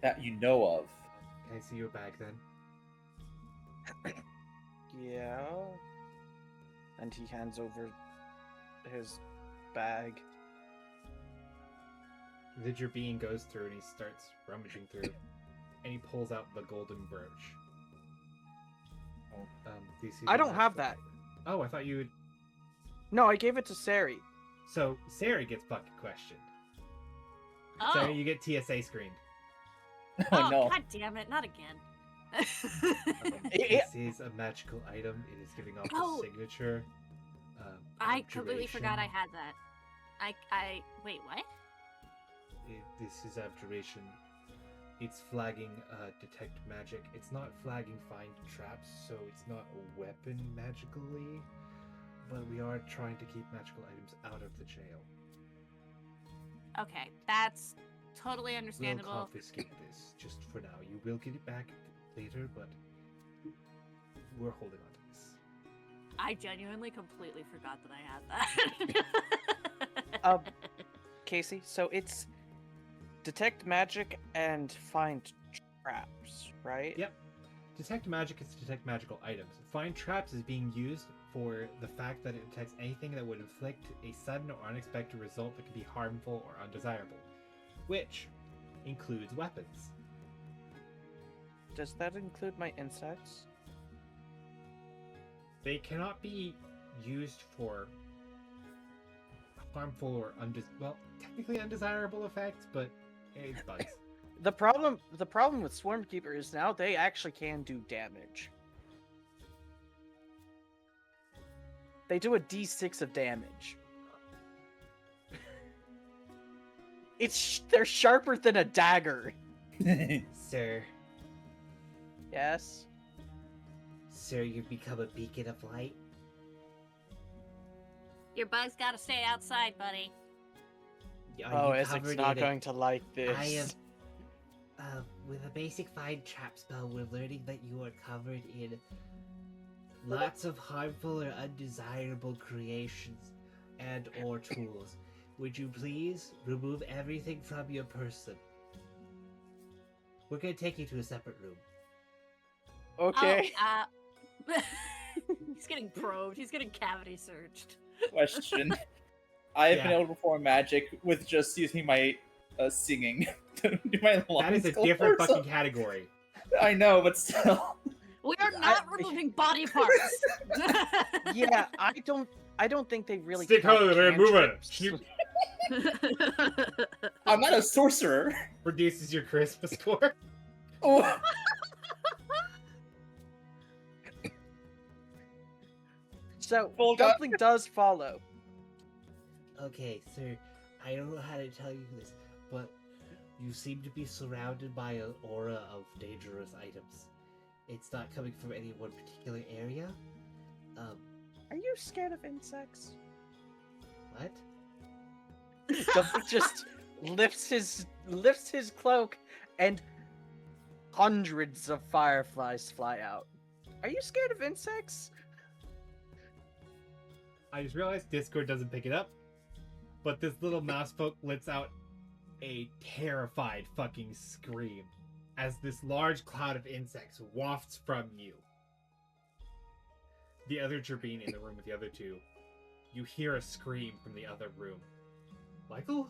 [SPEAKER 2] That you know of.
[SPEAKER 1] Can I see your bag then?
[SPEAKER 4] Yeah. And he hands over his bag.
[SPEAKER 1] The Gerbine goes through and he starts rummaging through, and he pulls out the golden brooch. This is
[SPEAKER 4] I
[SPEAKER 1] a
[SPEAKER 4] don't have
[SPEAKER 1] magical
[SPEAKER 4] that.
[SPEAKER 1] item. Oh, I thought you would.
[SPEAKER 4] No, I gave it to Sari.
[SPEAKER 1] So Sari gets fucking questioned.
[SPEAKER 3] Oh,
[SPEAKER 1] Sari, you get TSA screened.
[SPEAKER 2] Oh, no.
[SPEAKER 3] God damn it, not again.
[SPEAKER 1] This is a magical item. It is giving off
[SPEAKER 3] Oh.
[SPEAKER 1] a signature.
[SPEAKER 3] I completely forgot I
[SPEAKER 1] abjuration.
[SPEAKER 3] had that. Wait, what?
[SPEAKER 1] This is abjuration. It's flagging detect magic. It's not flagging find traps, so it's not a weapon magically. But we are trying to keep magical items out of the jail.
[SPEAKER 3] Okay, that's totally
[SPEAKER 1] We'll
[SPEAKER 3] understandable.
[SPEAKER 1] confiscate this just for now. You will get it back later, but we're holding on to this.
[SPEAKER 3] I genuinely completely forgot that I had that.
[SPEAKER 4] Casey, so it's detect magic and find traps, right?
[SPEAKER 1] Yep. Detect magic is to detect magical items. Find traps is being used for the fact that it detects anything that would inflict a sudden or unexpected result that could be harmful or undesirable, which includes weapons.
[SPEAKER 4] Does that include my insects?
[SPEAKER 1] They cannot be used for harmful or technically undesirable effects, but it's bugs.
[SPEAKER 4] The problem with Swarmkeeper is now they actually can do damage. They do a d6 of damage. They're sharper than a dagger.
[SPEAKER 1] Sir,
[SPEAKER 4] Yes.
[SPEAKER 1] you've become a beacon of light.
[SPEAKER 3] Your bug's gotta stay outside, buddy.
[SPEAKER 4] Oh, Isaac's not going to like this.
[SPEAKER 5] I am. With a basic find trap spell, we're learning that you are covered in lots of harmful or undesirable creations and or tools. Would you please remove everything from your person? We're gonna take you to a separate room.
[SPEAKER 4] Okay.
[SPEAKER 3] Oh, he's getting probed. He's getting cavity searched.
[SPEAKER 2] Question. I have been
[SPEAKER 1] Yeah.
[SPEAKER 2] able to perform magic with just using my singing. Do my
[SPEAKER 1] That is a
[SPEAKER 2] lungs
[SPEAKER 1] different
[SPEAKER 2] go
[SPEAKER 1] fucking category.
[SPEAKER 2] I know, but still.
[SPEAKER 3] We are not removing body parts.
[SPEAKER 4] Yeah, I don't think they really
[SPEAKER 1] Stick
[SPEAKER 4] count
[SPEAKER 1] holy, man, move it.
[SPEAKER 4] cantrips.
[SPEAKER 2] I'm not a sorcerer.
[SPEAKER 1] Reduces your charisma score.
[SPEAKER 2] Oh,
[SPEAKER 4] So
[SPEAKER 2] Hold on.
[SPEAKER 4] something does follow.
[SPEAKER 5] Okay, sir, I don't know how to tell you this, but you seem to be surrounded by an aura of dangerous items. It's not coming from any one particular area.
[SPEAKER 4] Are you scared of insects?
[SPEAKER 5] What?
[SPEAKER 4] Duffy just lifts his cloak, and hundreds of fireflies fly out. Are you scared of insects?
[SPEAKER 1] I just realized Discord doesn't pick it up, but this little mouse folk lets out a terrified fucking scream as this large cloud of insects wafts from you. The other Gerbine in the room with the other two, you hear a scream from the other room. Michael?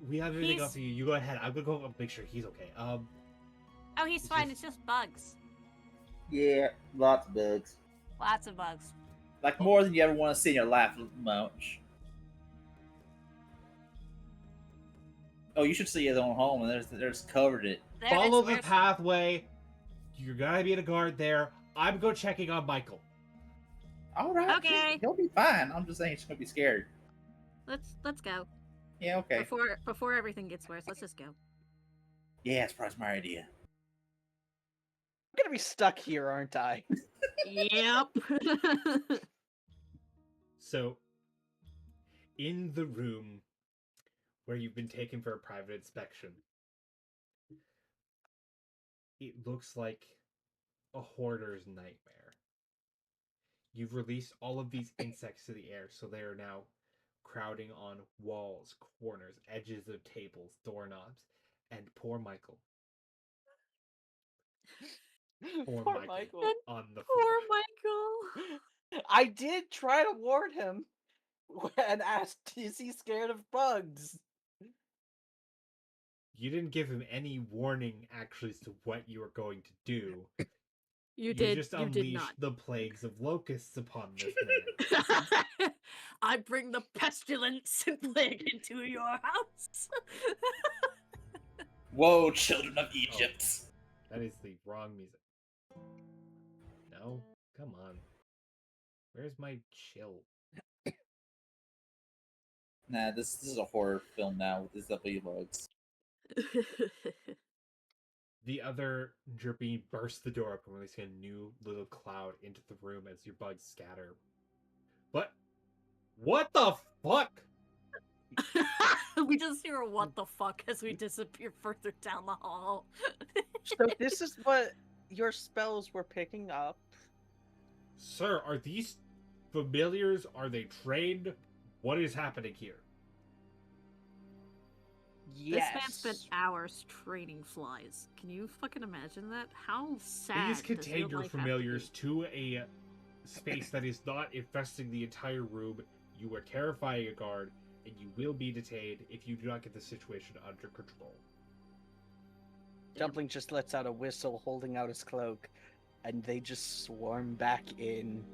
[SPEAKER 1] We have everything
[SPEAKER 3] He's-
[SPEAKER 1] else for you. You go ahead. I'm gonna go up and make sure he's okay.
[SPEAKER 3] Oh, he's
[SPEAKER 1] It's
[SPEAKER 3] fine.
[SPEAKER 1] just-
[SPEAKER 3] It's just bugs.
[SPEAKER 2] yeah, lots of bugs.
[SPEAKER 3] Lots of bugs.
[SPEAKER 2] Like more than you ever want to see in your life, Munch. Oh, you should see his own home, and there's covered it.
[SPEAKER 1] Follow the
[SPEAKER 3] there's-
[SPEAKER 1] pathway. You're gonna be at a guard there. I'm go checking on Michael.
[SPEAKER 2] All right.
[SPEAKER 3] Okay.
[SPEAKER 2] He'll be fine. I'm just saying he's gonna be scared.
[SPEAKER 3] Let's go.
[SPEAKER 2] Yeah. Okay.
[SPEAKER 3] Before everything gets worse, let's just go.
[SPEAKER 2] Yeah, it's probably my idea.
[SPEAKER 4] I'm gonna be stuck here, aren't I?
[SPEAKER 3] Yep.
[SPEAKER 1] So, in the room where you've been taken for a private inspection, it looks like a hoarder's nightmare. You've released all of these insects to the air, so they are now crowding on walls, corners, edges of tables, doorknobs, and poor Michael. Poor
[SPEAKER 4] Poor
[SPEAKER 1] Michael
[SPEAKER 4] Michael.
[SPEAKER 1] on the
[SPEAKER 3] Poor
[SPEAKER 1] floor.
[SPEAKER 3] Michael.
[SPEAKER 4] I did try to warn him and asked, is he scared of bugs?
[SPEAKER 1] You didn't give him any warning, actually, as to what you were going to do.
[SPEAKER 3] You
[SPEAKER 1] just
[SPEAKER 3] did
[SPEAKER 1] unleashed
[SPEAKER 3] not.
[SPEAKER 1] the plagues of locusts upon this man.
[SPEAKER 3] I bring the pestilence and plague into your house.
[SPEAKER 2] Whoa, children of Egypt!
[SPEAKER 1] That is the wrong music. No? Come on. Where's my chill?
[SPEAKER 2] Nah, this is a horror film now with these W bugs.
[SPEAKER 1] The other Drippy bursts the door open, releasing a new little cloud into the room as your bugs scatter. But what the fuck?
[SPEAKER 3] We just hear a what the fuck as we disappear further down the hall.
[SPEAKER 4] So this is what your spells were picking up.
[SPEAKER 1] Sir, are these familiars? Are they trained? What is happening here?
[SPEAKER 4] Yes.
[SPEAKER 3] This man spent hours training flies. Can you fucking imagine that? How sad
[SPEAKER 1] Please
[SPEAKER 3] does your
[SPEAKER 1] contain your
[SPEAKER 3] life have to
[SPEAKER 1] familiars
[SPEAKER 3] be?
[SPEAKER 1] to a space that is not infesting the entire room. You are terrifying a guard, and you will be detained if you do not get the situation under control.
[SPEAKER 4] Dumpling just lets out a whistle, holding out his cloak, and they just swarm back in.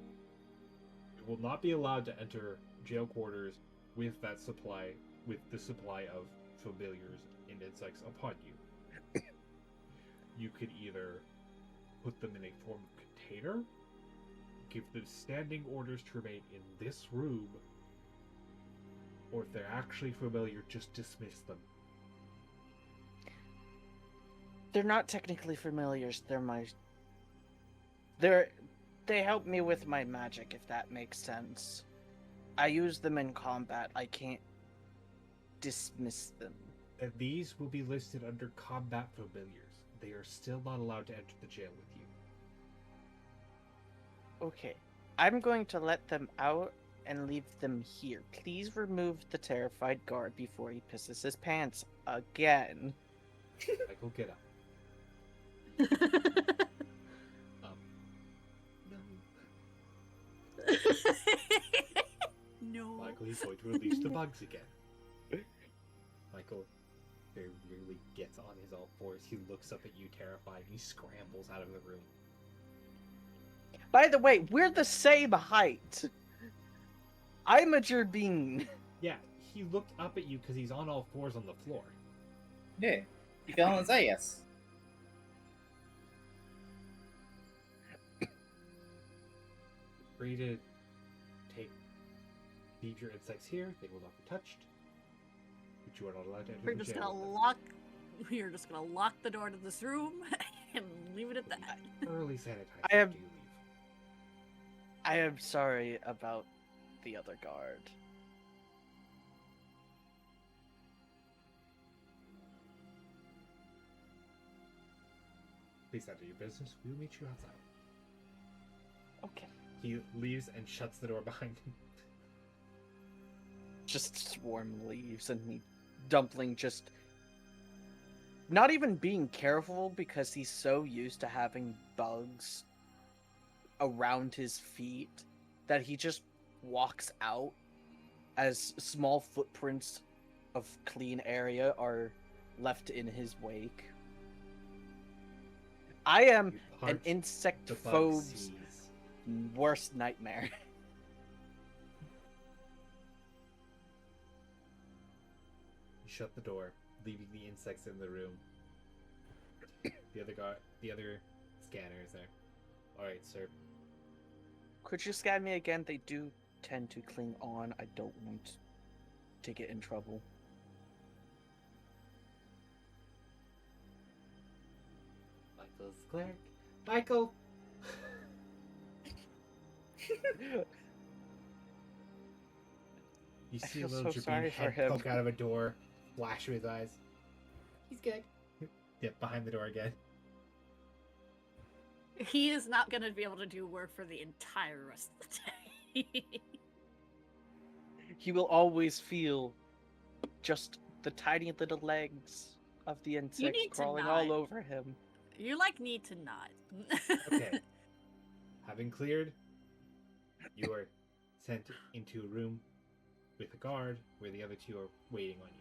[SPEAKER 1] You will not be allowed to enter jail quarters with that supply, with the supply of familiars and insects upon you. You could either put them in a form of container, give them standing orders to remain in this room, or if they're actually familiar, just dismiss them.
[SPEAKER 4] They're not technically familiars. They help me with my magic, if that makes sense. I use them in combat. I can't dismiss them.
[SPEAKER 1] And these will be listed under combat familiars. They are still not allowed to enter the jail with you.
[SPEAKER 4] Okay. I'm going to let them out and leave them here. Please remove the terrified guard before he pisses his pants again.
[SPEAKER 1] Michael, get up. No.
[SPEAKER 3] No.
[SPEAKER 1] Michael, he's going to release the bugs again. Michael very weirdly gets on his all fours. He looks up at you terrified. He scrambles out of the room.
[SPEAKER 4] By the way, we're the same height. I'm a Jardine.
[SPEAKER 1] Yeah, he looked up at you because he's on all fours on the floor.
[SPEAKER 2] Yeah, he fell on his ass.
[SPEAKER 1] Free to leave your insects here. They will not be touched. But you are not allowed to enter
[SPEAKER 3] We're
[SPEAKER 1] the
[SPEAKER 3] just
[SPEAKER 1] jail
[SPEAKER 3] gonna
[SPEAKER 1] with them.
[SPEAKER 3] lock. We're just gonna lock the door to this room and leave it at that.
[SPEAKER 1] Thoroughly sanitize
[SPEAKER 4] I am-
[SPEAKER 1] after you leave.
[SPEAKER 4] I am sorry about the other guard.
[SPEAKER 1] Please handle your business. We'll meet you outside.
[SPEAKER 4] Okay.
[SPEAKER 1] He leaves and shuts the door behind him.
[SPEAKER 4] Just swarm leaves and Dumpling just not even being careful because he's so used to having bugs around his feet that he just walks out as small footprints of clean area are left in his wake. I am
[SPEAKER 1] You
[SPEAKER 4] an
[SPEAKER 1] punch
[SPEAKER 4] insect
[SPEAKER 1] the bug
[SPEAKER 4] phobe's
[SPEAKER 1] sees.
[SPEAKER 4] worst nightmare.
[SPEAKER 1] You shut the door, leaving the insects in the room. The other scanner is there. Alright, sir.
[SPEAKER 4] Could you scan me again? They do tend to cling on. I don't want to get in trouble.
[SPEAKER 1] Michael's cleric. Michael! You
[SPEAKER 4] I
[SPEAKER 1] see a
[SPEAKER 4] feel
[SPEAKER 1] little
[SPEAKER 4] so
[SPEAKER 1] Jabin
[SPEAKER 4] sorry for
[SPEAKER 1] head
[SPEAKER 4] him.
[SPEAKER 1] poke out of a door, flash of his eyes. He's good. Yep, behind the door again.
[SPEAKER 3] He is not going to be able to do work for the entire rest of the day.
[SPEAKER 4] He will always feel just the tiny little legs of the insects
[SPEAKER 3] need to
[SPEAKER 4] crawling
[SPEAKER 3] not.
[SPEAKER 4] all over him.
[SPEAKER 3] You like need to not.
[SPEAKER 1] Okay. Having cleared, you are sent into a room with a guard where the other two are waiting on you.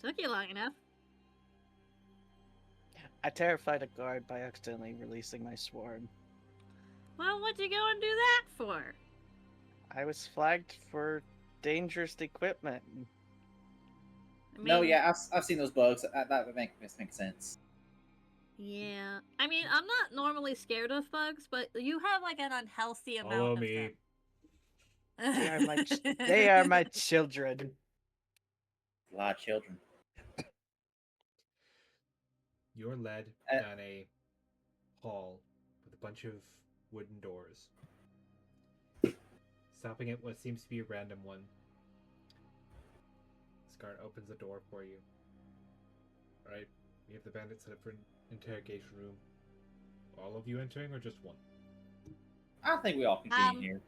[SPEAKER 3] Took you long enough.
[SPEAKER 4] I terrified a guard by accidentally releasing my swarm.
[SPEAKER 3] Well, what'd you go and do that for?
[SPEAKER 4] I was flagged for dangerous equipment.
[SPEAKER 3] I mean,
[SPEAKER 2] No, yeah, I've seen those bugs. That makes sense.
[SPEAKER 3] Yeah. I mean, I'm not normally scared of bugs, but you have like an unhealthy amount
[SPEAKER 1] Follow
[SPEAKER 3] of
[SPEAKER 1] me.
[SPEAKER 3] them.
[SPEAKER 4] They are my children.
[SPEAKER 2] A lot of children.
[SPEAKER 1] You're led
[SPEAKER 2] Uh,
[SPEAKER 1] down a hall with a bunch of wooden doors. Stopping at what seems to be a random one. This guard opens the door for you. Alright, we have the bandits set up for an interrogation room. All of you entering or just one?
[SPEAKER 2] I think we all can be in here.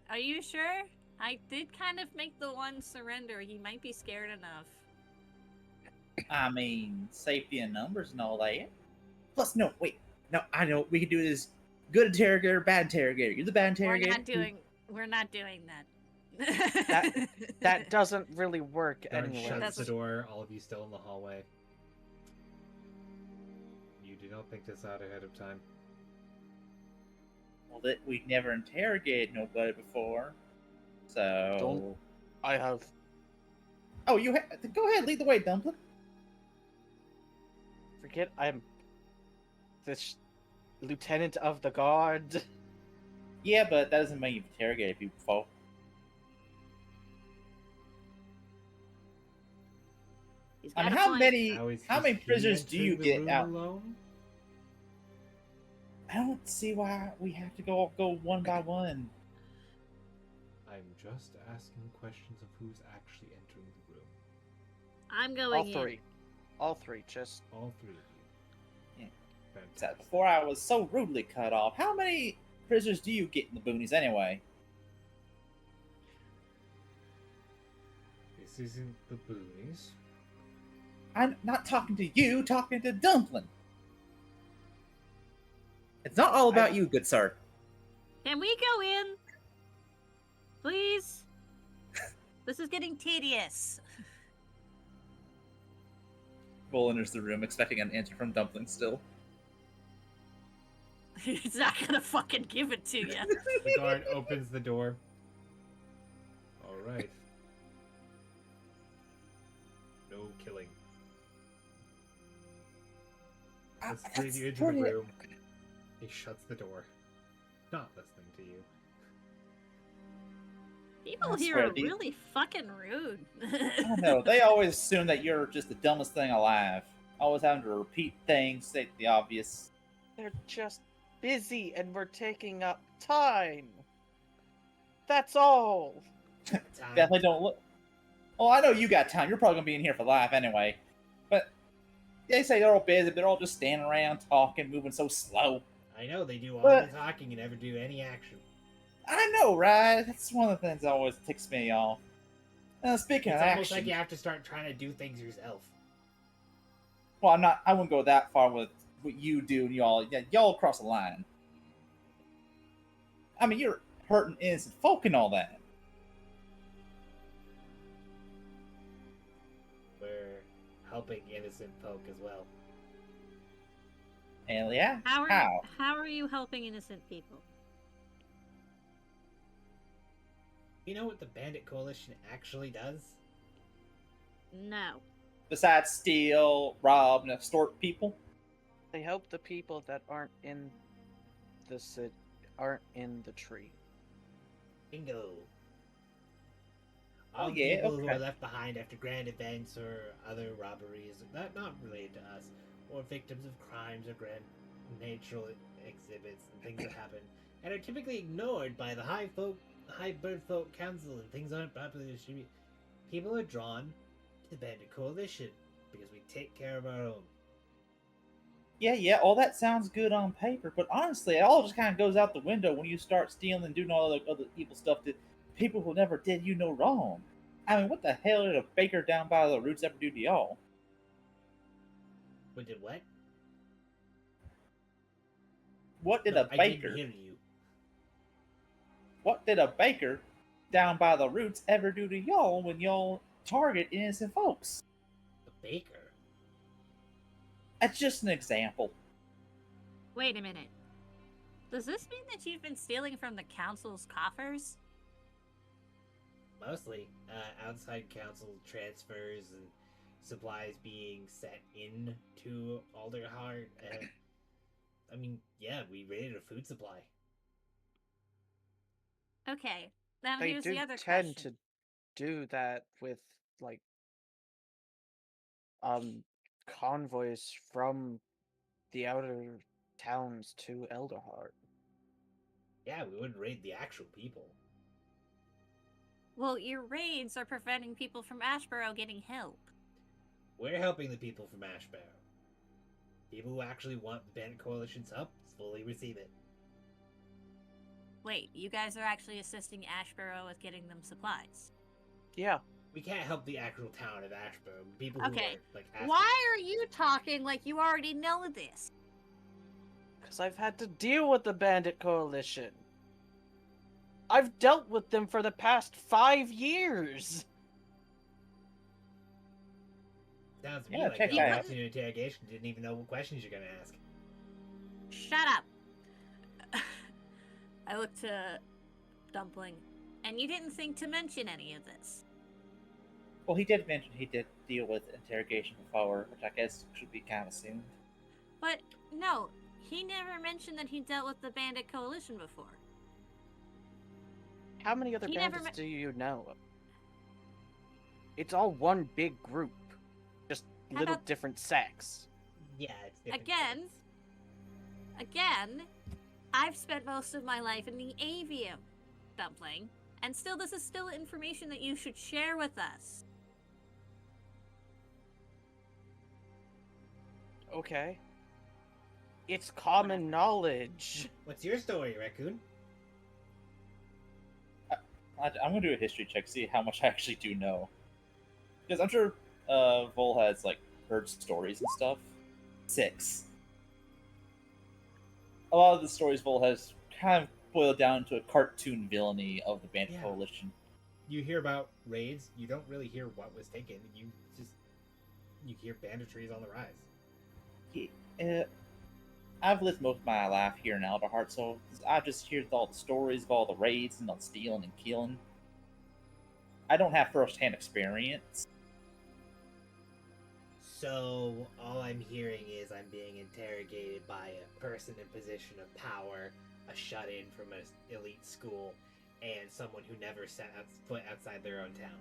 [SPEAKER 3] Are you sure? I did kind of make the one surrender. He might be scared enough.
[SPEAKER 2] I mean, safety in numbers and all that. Plus, no, wait. No, I know. We can do this good interrogator, bad interrogator. You're the bad interrogator.
[SPEAKER 3] We're not doing that.
[SPEAKER 4] That doesn't really work
[SPEAKER 1] Guard
[SPEAKER 4] anyway.
[SPEAKER 1] shuts the door, all of you still in the hallway. You do not think this out ahead of time.
[SPEAKER 2] Well, that we've never interrogated nobody before. So.
[SPEAKER 4] I have.
[SPEAKER 2] Oh, go ahead, lead the way, Dumpling.
[SPEAKER 4] Forget I'm this lieutenant of the guard.
[SPEAKER 2] Yeah, but that doesn't mean you've interrogated people before. I mean, how many prisoners do you get out?
[SPEAKER 1] Alone?
[SPEAKER 2] I don't see why we have to go one by one.
[SPEAKER 1] I'm just asking questions of who's actually entering the room.
[SPEAKER 3] I'm going
[SPEAKER 4] All three. All three, just
[SPEAKER 1] All three of you.
[SPEAKER 2] Yeah.
[SPEAKER 1] Fantastic.
[SPEAKER 2] Before I was so rudely cut off, how many prisoners do you get in the boonies anyway?
[SPEAKER 1] This isn't the boonies.
[SPEAKER 2] I'm not talking to you, talking to Dumpling. It's not all about you, good sir.
[SPEAKER 3] Can we go in? Please? This is getting tedious.
[SPEAKER 2] Bull enters the room, expecting an answer from Dumpling still.
[SPEAKER 3] He's not gonna fucking give it to you.
[SPEAKER 1] The guard opens the door. Alright. No killing. Let's lead you into the room. He shuts the door. Not listening to you.
[SPEAKER 3] People here
[SPEAKER 2] swear,
[SPEAKER 3] are really fucking rude.
[SPEAKER 2] I don't know. They always assume that you're just the dumbest thing alive. Always having to repeat things, state the obvious.
[SPEAKER 4] they're just busy and we're taking up time. That's all.
[SPEAKER 2] Definitely don't look. Well, I know you got time. You're probably gonna be in here for life anyway. But they say they're all busy, but they're all just standing around talking, moving so slow.
[SPEAKER 5] I know they do all
[SPEAKER 2] But-
[SPEAKER 5] the talking and never do any action.
[SPEAKER 2] I know, right? That's one of the things that always ticks me off. Speaking
[SPEAKER 5] It's
[SPEAKER 2] of
[SPEAKER 5] almost
[SPEAKER 2] action,
[SPEAKER 5] like you have to start trying to do things yourself.
[SPEAKER 2] well, I wouldn't go that far with what you do, and y'all cross the line. I mean, you're hurting innocent folk and all that.
[SPEAKER 5] We're helping innocent folk as well.
[SPEAKER 2] Hell yeah.
[SPEAKER 3] How are you helping innocent people?
[SPEAKER 5] You know what the Bandit Coalition actually does?
[SPEAKER 3] No.
[SPEAKER 2] Besides steal, rob, and extort people?
[SPEAKER 4] They help the people that aren't in the tree.
[SPEAKER 5] Bingo.
[SPEAKER 2] Oh,
[SPEAKER 5] All
[SPEAKER 2] yeah,
[SPEAKER 5] people who
[SPEAKER 2] okay.
[SPEAKER 5] are left behind after grand events or other robberies, not related to us, or victims of crimes or grand natural exhibits and things that happen, and are typically ignored by the high bird folk council, and things aren't properly distributed. People are drawn to the Bandit Coalition because we take care of our own.
[SPEAKER 2] Yeah, all that sounds good on paper, but honestly, it all just kind of goes out the window when you start stealing and doing all the other evil stuff that people who never did you no wrong. I mean, what the hell did a baker down by the roots ever do to y'all?
[SPEAKER 5] We did what?
[SPEAKER 2] What did
[SPEAKER 5] No,
[SPEAKER 2] a
[SPEAKER 5] I didn't
[SPEAKER 2] baker?
[SPEAKER 5] hear you.
[SPEAKER 2] What did a baker down by the roots ever do to y'all when y'all target innocent folks?
[SPEAKER 5] A baker?
[SPEAKER 2] That's just an example.
[SPEAKER 3] Wait a minute. Does this mean that you've been stealing from the council's coffers?
[SPEAKER 5] Mostly. Outside council transfers and supplies being sent in to Alderheart. I mean, yeah, we raided a food supply.
[SPEAKER 3] Okay. Now
[SPEAKER 4] They
[SPEAKER 3] here's
[SPEAKER 4] do
[SPEAKER 3] the other
[SPEAKER 4] tend
[SPEAKER 3] question.
[SPEAKER 4] to do that with like convoys from the outer towns to Elderheart.
[SPEAKER 5] Yeah, we wouldn't raid the actual people.
[SPEAKER 3] Well, your raids are preventing people from Ashborough getting help.
[SPEAKER 5] We're helping the people from Ashborough. People who actually want the Bandit Coalition's help fully receive it.
[SPEAKER 3] Wait, you guys are actually assisting Ashborough with getting them supplies.
[SPEAKER 4] Yeah.
[SPEAKER 5] We can't help the actual town of Ashborough. People who
[SPEAKER 3] Okay.
[SPEAKER 5] are like asking.
[SPEAKER 3] Why are you talking like you already know this?
[SPEAKER 4] Because I've had to deal with the Bandit Coalition. I've dealt with them for the past 5 years.
[SPEAKER 5] Sounds to me
[SPEAKER 2] Yeah,
[SPEAKER 5] like
[SPEAKER 2] check
[SPEAKER 5] you
[SPEAKER 3] that
[SPEAKER 5] walked
[SPEAKER 3] out.
[SPEAKER 5] into an interrogation, didn't even know what questions you're gonna ask.
[SPEAKER 3] Shut up. I looked to Dumpling, and you didn't think to mention any of this.
[SPEAKER 2] Well, he did mention he did deal with interrogation before, which I guess should be kind of assumed.
[SPEAKER 3] But no, he never mentioned that he dealt with the Bandit Coalition before.
[SPEAKER 4] How many other
[SPEAKER 3] He never
[SPEAKER 4] bandits do you know? It's all one big group. Just
[SPEAKER 3] How
[SPEAKER 4] little
[SPEAKER 3] about-
[SPEAKER 4] different sects.
[SPEAKER 5] Yeah, it's different.
[SPEAKER 3] Again,
[SPEAKER 5] things.
[SPEAKER 3] Again, I've spent most of my life in the avium, Dumpling, and still this is still information that you should share with us.
[SPEAKER 4] Okay. It's common knowledge.
[SPEAKER 5] What's your story, Raccoon?
[SPEAKER 2] I'm gonna do a history check, see how much I actually do know, because I'm sure Vol has like heard stories and stuff. 6. A lot of the stories Vol has kind of boiled down to a cartoon villainy of the Bandit
[SPEAKER 5] Yeah.
[SPEAKER 2] Coalition.
[SPEAKER 1] You hear about raids, you don't really hear what was taken. You hear banditries on the rise.
[SPEAKER 2] I've lived most of my life here in Alderheart, so I just hear all the stories of all the raids and the stealing and killing. I don't have first-hand experience.
[SPEAKER 5] So, all I'm hearing is I'm being interrogated by a person in position of power, a shut-in from an elite school, and someone who never set foot outside their own town.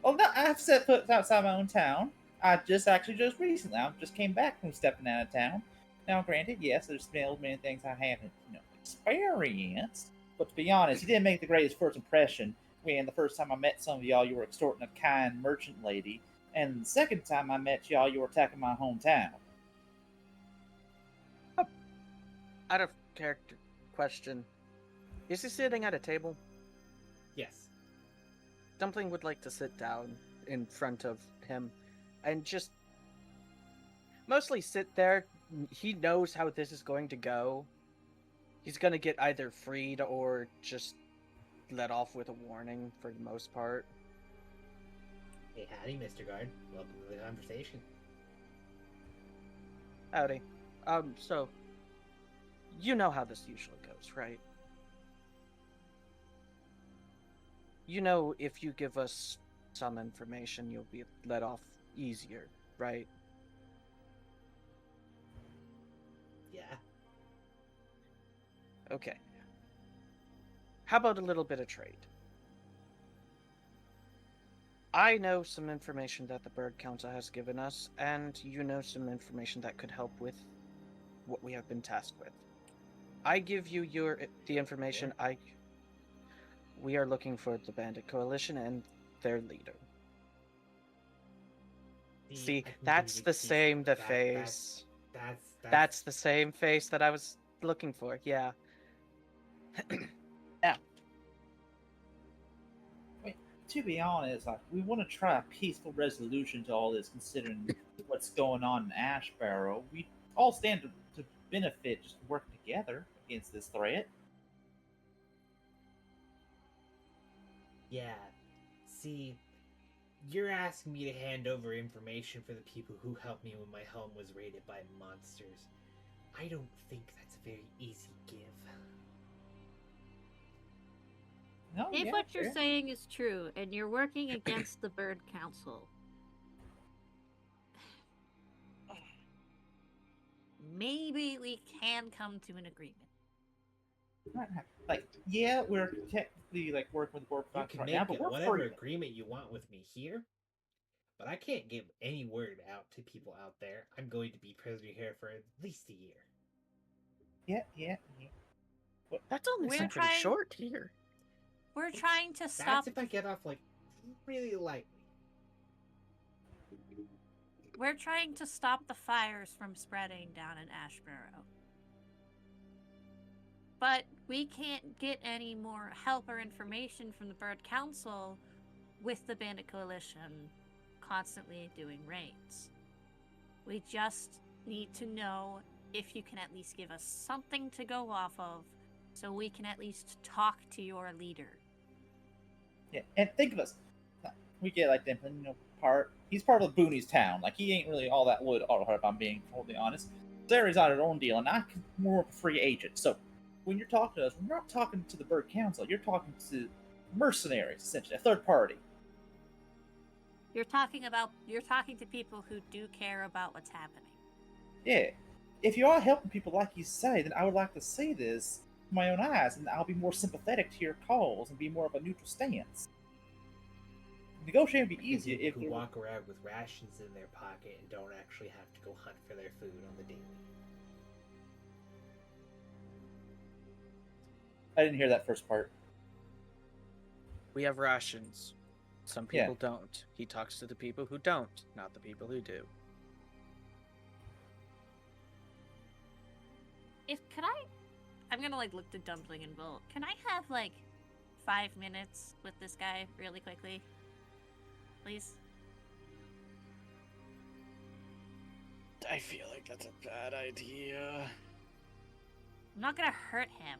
[SPEAKER 2] Well, no, I've set foot outside my own town. I just recently, I just came back from stepping out of town. Now, granted, yes, there's been many things I haven't, experienced. But to be honest, you didn't make the greatest first impression when the first time I met some of y'all, you were extorting a kind merchant lady, and the second time I met y'all, you were attacking my hometown.
[SPEAKER 4] Out of character question. Is he sitting at a table?
[SPEAKER 1] Yes.
[SPEAKER 4] Dumpling would like to sit down in front of him and just mostly sit there. He knows how this is going to go. He's going to get either freed or just let off with a warning for the most part.
[SPEAKER 5] Hey, howdy, Mr. Guard. Welcome to the conversation.
[SPEAKER 4] Howdy. So, you know how this usually goes, right? You know if you give us some information, you'll be let off easier, right?
[SPEAKER 5] Yeah.
[SPEAKER 4] Okay. How about a little bit of trade? I know some information that the Bird Council has given us, and you know some information that could help with what we have been tasked with. I give you the information. We are looking for the Bandit Coalition and their leader. See,
[SPEAKER 5] I can
[SPEAKER 4] that's
[SPEAKER 5] give
[SPEAKER 4] the
[SPEAKER 5] you keys
[SPEAKER 4] same
[SPEAKER 5] to
[SPEAKER 4] face.
[SPEAKER 5] That's
[SPEAKER 4] The same face that I was looking for. Yeah.
[SPEAKER 2] Now, to be honest, like we want to try a peaceful resolution to all this, considering what's going on in Ash Barrow. We all stand to benefit just working together against this threat.
[SPEAKER 5] Yeah. See, you're asking me to hand over information for the people who helped me when my home was raided by monsters. I don't think that's a very easy give.
[SPEAKER 2] No,
[SPEAKER 3] If
[SPEAKER 2] yeah,
[SPEAKER 3] what you're
[SPEAKER 2] fair.
[SPEAKER 3] saying is true, and you're working against the Bird Council, maybe we can come to an agreement.
[SPEAKER 2] Like, yeah, we're technically like working with the board
[SPEAKER 5] You
[SPEAKER 2] right
[SPEAKER 5] can
[SPEAKER 2] now,
[SPEAKER 5] make
[SPEAKER 2] but we're
[SPEAKER 5] whatever
[SPEAKER 2] free.
[SPEAKER 5] agreement you want with me here, but I can't give any word out to people out there. I'm going to be prisoner here for at least a year.
[SPEAKER 2] Yeah.
[SPEAKER 4] That's only
[SPEAKER 3] We're
[SPEAKER 4] some pretty
[SPEAKER 3] trying-
[SPEAKER 4] short here.
[SPEAKER 3] We're trying to stop.
[SPEAKER 5] That's if I get off like really lightly.
[SPEAKER 3] We're trying to stop the fires from spreading down in Ashborough. But we can't get any more help or information from the Bird Council with the Bandit Coalition constantly doing raids. We just need to know if you can at least give us something to go off of so we can at least talk to your leader.
[SPEAKER 2] Yeah, and think of us. We get like the he's part of the Boonies town. Like he ain't really all that loyal to Autoheart, if I'm being totally honest. Sarah's on her own deal, and I'm more of a free agent. So when you're talking to us, we're not talking to the Bird Council. You're talking to mercenaries, essentially, a third party.
[SPEAKER 3] You're talking to people who do care about what's happening.
[SPEAKER 2] Yeah. If you are helping people like you say, then I would like to see this with my own eyes, and I'll be more sympathetic to your cause and be more of a neutral stance. Negotiating would be easier if
[SPEAKER 5] who
[SPEAKER 2] there were...
[SPEAKER 5] walk around with rations in their pocket and don't actually have to go hunt for their food on the daily.
[SPEAKER 2] I didn't hear that first part.
[SPEAKER 4] We have rations. Some
[SPEAKER 2] Yeah.
[SPEAKER 4] people don't. He talks to the people who don't, not the people who do.
[SPEAKER 3] I'm gonna look to Dumpling and Bolt. Can I have 5 minutes with this guy really quickly? Please?
[SPEAKER 4] I feel like that's a bad idea.
[SPEAKER 3] I'm not gonna hurt him.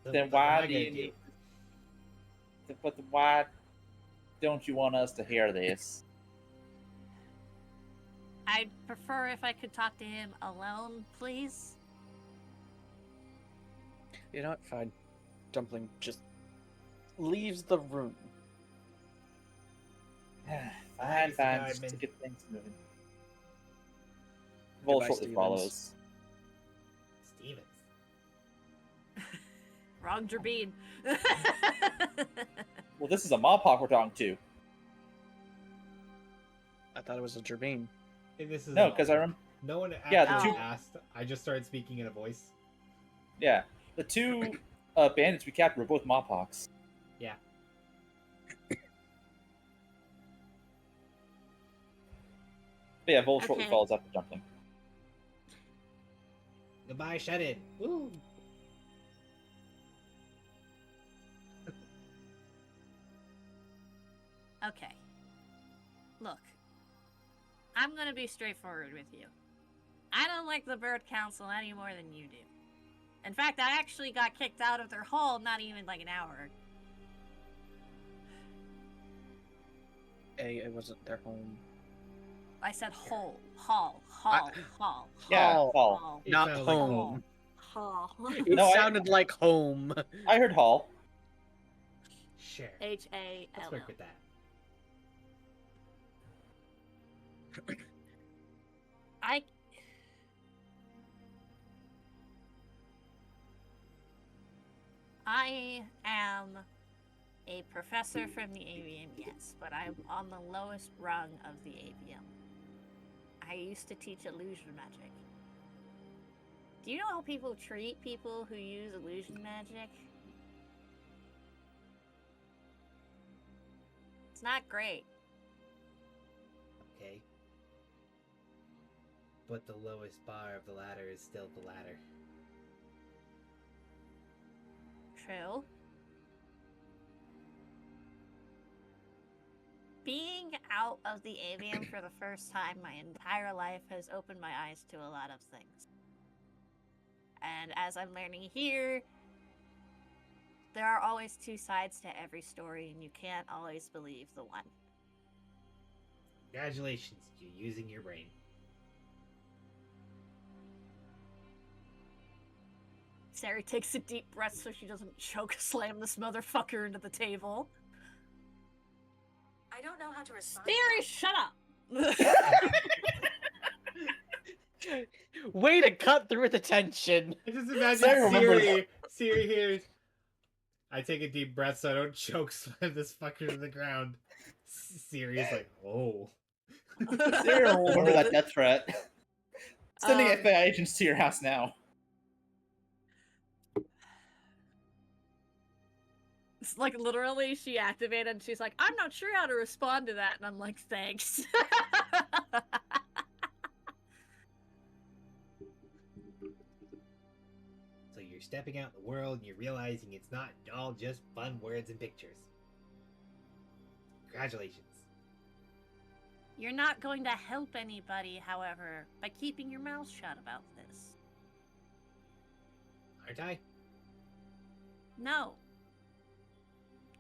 [SPEAKER 2] Then
[SPEAKER 5] what am
[SPEAKER 2] why
[SPEAKER 5] I
[SPEAKER 2] do
[SPEAKER 5] gonna
[SPEAKER 2] you need... But why don't you want us to hear this?
[SPEAKER 3] I'd prefer if I could talk to him alone, please.
[SPEAKER 4] You know what? Fine. Dumpling just leaves the room.
[SPEAKER 2] Fine,
[SPEAKER 5] Mr.
[SPEAKER 2] fine. Just
[SPEAKER 5] Guidman.
[SPEAKER 2] to get things moving. Vol
[SPEAKER 4] Goodbye,
[SPEAKER 2] shortly
[SPEAKER 4] Stevens.
[SPEAKER 2] follows.
[SPEAKER 5] Stevens.
[SPEAKER 3] Wrong Drbeen.
[SPEAKER 2] Well, this is a Mawpock we're talking to.
[SPEAKER 4] I thought it was a Drbeen.
[SPEAKER 5] And this is
[SPEAKER 2] No,
[SPEAKER 5] an
[SPEAKER 2] because I remember...
[SPEAKER 5] no one
[SPEAKER 2] Yeah,
[SPEAKER 3] the
[SPEAKER 5] actually
[SPEAKER 3] two-
[SPEAKER 5] asked. I just started speaking in a voice.
[SPEAKER 2] Yeah, the two bandits we captured were both Mawpocks.
[SPEAKER 5] Yeah.
[SPEAKER 2] But yeah, Vol shortly
[SPEAKER 3] Okay.
[SPEAKER 2] follows after Dumpling.
[SPEAKER 5] Goodbye, shut it. Woo.
[SPEAKER 3] Okay. Look. I'm gonna be straightforward with you. I don't like the Bird Council any more than you do. In fact, I actually got kicked out of their hall not even an hour.
[SPEAKER 4] It wasn't their home.
[SPEAKER 3] I said hall. Hall.
[SPEAKER 2] Yeah,
[SPEAKER 3] hall,
[SPEAKER 2] Hall.
[SPEAKER 3] hall,
[SPEAKER 5] It
[SPEAKER 4] Not
[SPEAKER 5] sounded like
[SPEAKER 4] home.
[SPEAKER 3] hall.
[SPEAKER 4] It
[SPEAKER 2] No, I-
[SPEAKER 4] sounded like home.
[SPEAKER 2] I heard Hall.
[SPEAKER 5] Sure.
[SPEAKER 3] H-A-L-L.
[SPEAKER 5] Let's work with that.
[SPEAKER 3] I am a professor from the AVM, yes, but I'm on the lowest rung of the AVM. I used to teach illusion magic. Do you know how people treat people who use illusion magic? It's not great.
[SPEAKER 5] Okay. But the lowest bar of the ladder is still the ladder.
[SPEAKER 3] True. Being out of the avian for the first time my entire life has opened my eyes to a lot of things. And as I'm learning here, there are always two sides to every story, and you can't always believe the one.
[SPEAKER 5] Congratulations, you're using your brain.
[SPEAKER 3] Sari takes a deep breath so she doesn't choke slam this motherfucker into the table.
[SPEAKER 6] I don't know how to respond.
[SPEAKER 3] Sari, shut up!
[SPEAKER 4] Way to cut through the tension.
[SPEAKER 1] I just imagine
[SPEAKER 2] Sarah remembers.
[SPEAKER 1] Siri hears. I take a deep breath so I don't choke slam this fucker to the ground. Siri's like, oh.
[SPEAKER 2] Sarah will remember that death threat. Sending
[SPEAKER 3] Um,
[SPEAKER 2] FBI agents to your house now.
[SPEAKER 3] It's like literally she activated and she's like, I'm not sure how to respond to that. And I'm like, thanks.
[SPEAKER 5] So you're stepping out in the world and you're realizing it's not all just fun words and pictures. Congratulations.
[SPEAKER 3] You're not going to help anybody, however, by keeping your mouth shut about this.
[SPEAKER 5] Aren't I?
[SPEAKER 3] No.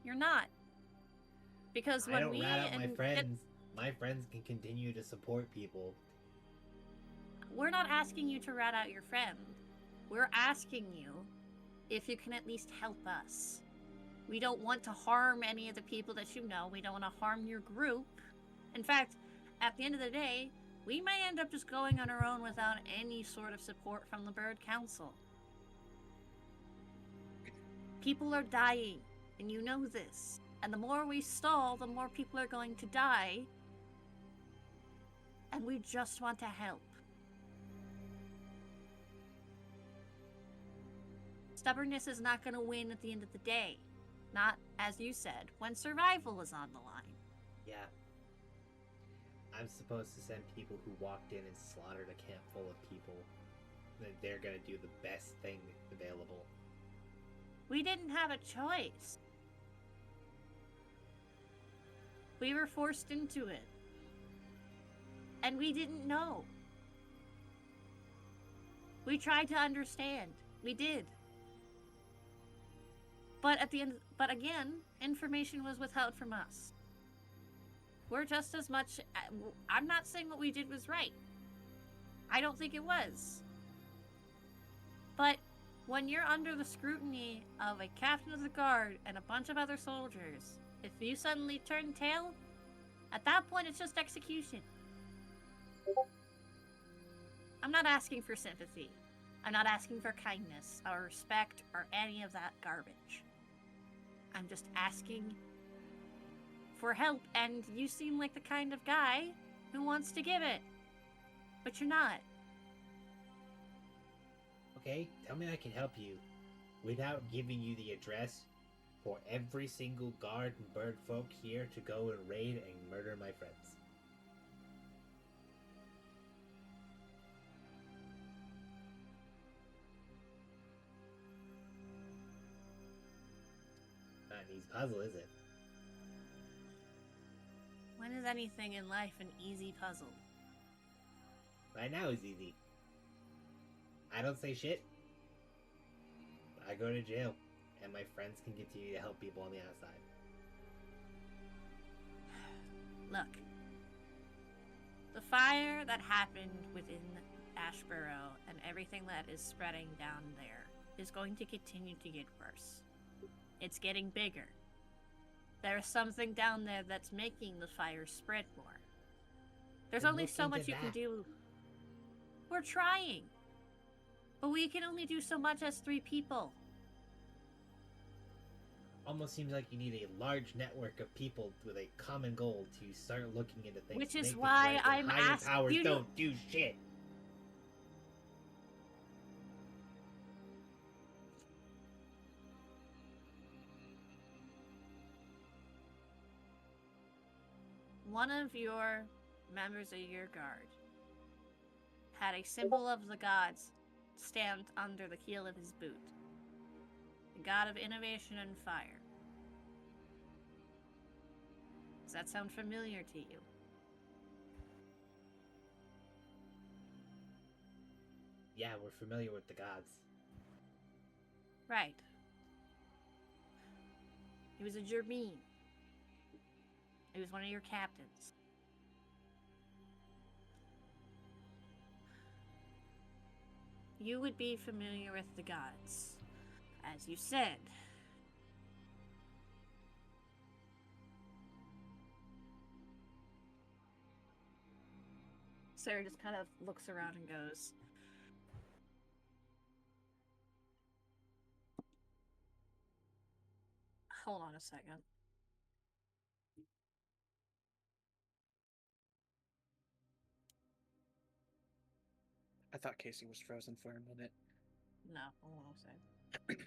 [SPEAKER 3] You're not. Because
[SPEAKER 5] I
[SPEAKER 3] when
[SPEAKER 5] don't
[SPEAKER 3] we
[SPEAKER 5] rat out my
[SPEAKER 3] and
[SPEAKER 5] friends. My friends can continue to support people.
[SPEAKER 3] we're not asking you to rat out your friend. We're asking you if you can at least help us. We don't want to harm any of the people that you know. We don't want to harm your group. In fact, at the end of the day, we may end up just going on our own without any sort of support from the Bird Council. People are dying, and you know this. And the more we stall, the more people are going to die. And we just want to help. Stubbornness is not going to win at the end of the day. Not, as you said, when survival is on the line.
[SPEAKER 5] Yeah. I'm supposed to send people who walked in and slaughtered a camp full of people. That they're gonna do the best thing available.
[SPEAKER 3] We didn't have a choice. We were forced into it. And we didn't know. We tried to understand. We did. But at the end, but again, information was withheld from us. We're just as much. I'm not saying what we did was right. I don't think it was. But when you're under the scrutiny of a captain of the guard and a bunch of other soldiers, if you suddenly turn tail, at that point it's just execution. I'm not asking for sympathy. I'm not asking for kindness or respect or any of that garbage. I'm just asking for help, and you seem like the kind of guy who wants to give it. But you're not.
[SPEAKER 5] Okay, tell me I can help you without giving you the address for every single guard and bird folk here to go and raid and murder my friends. Not an easy puzzle, is it?
[SPEAKER 3] When is anything in life an easy puzzle?
[SPEAKER 5] Right now is easy. I don't say shit. I go to jail, and my friends can continue to help people on the outside.
[SPEAKER 3] Look. The fire that happened within Ashborough and everything that is spreading down there is going to continue to get worse. It's getting bigger. There's something down there that's making the fire spread more. There's
[SPEAKER 5] Then
[SPEAKER 3] only
[SPEAKER 5] look
[SPEAKER 3] so
[SPEAKER 5] into
[SPEAKER 3] much you can
[SPEAKER 5] that.
[SPEAKER 3] do. We're trying. But we can only do so much as 3 people.
[SPEAKER 5] almost seems like you need a large network of people with a common goal to start looking into things.
[SPEAKER 3] Which
[SPEAKER 5] to
[SPEAKER 3] is
[SPEAKER 5] make things
[SPEAKER 3] why
[SPEAKER 5] right, when
[SPEAKER 3] I'm
[SPEAKER 5] higher
[SPEAKER 3] asking
[SPEAKER 5] powers
[SPEAKER 3] you to-
[SPEAKER 5] don't do shit.
[SPEAKER 3] One of your members of your guard had a symbol of the gods stamped under the heel of his boot. The god of innovation and fire. Does that sound familiar to you?
[SPEAKER 5] Yeah, we're familiar with the gods.
[SPEAKER 3] Right. He was a Germine. He was one of your captains. You would be familiar with the gods, as you said. Sarah just kind of looks around and goes, hold on a second.
[SPEAKER 4] I thought Casey was frozen for a minute.
[SPEAKER 3] No, hold on a second.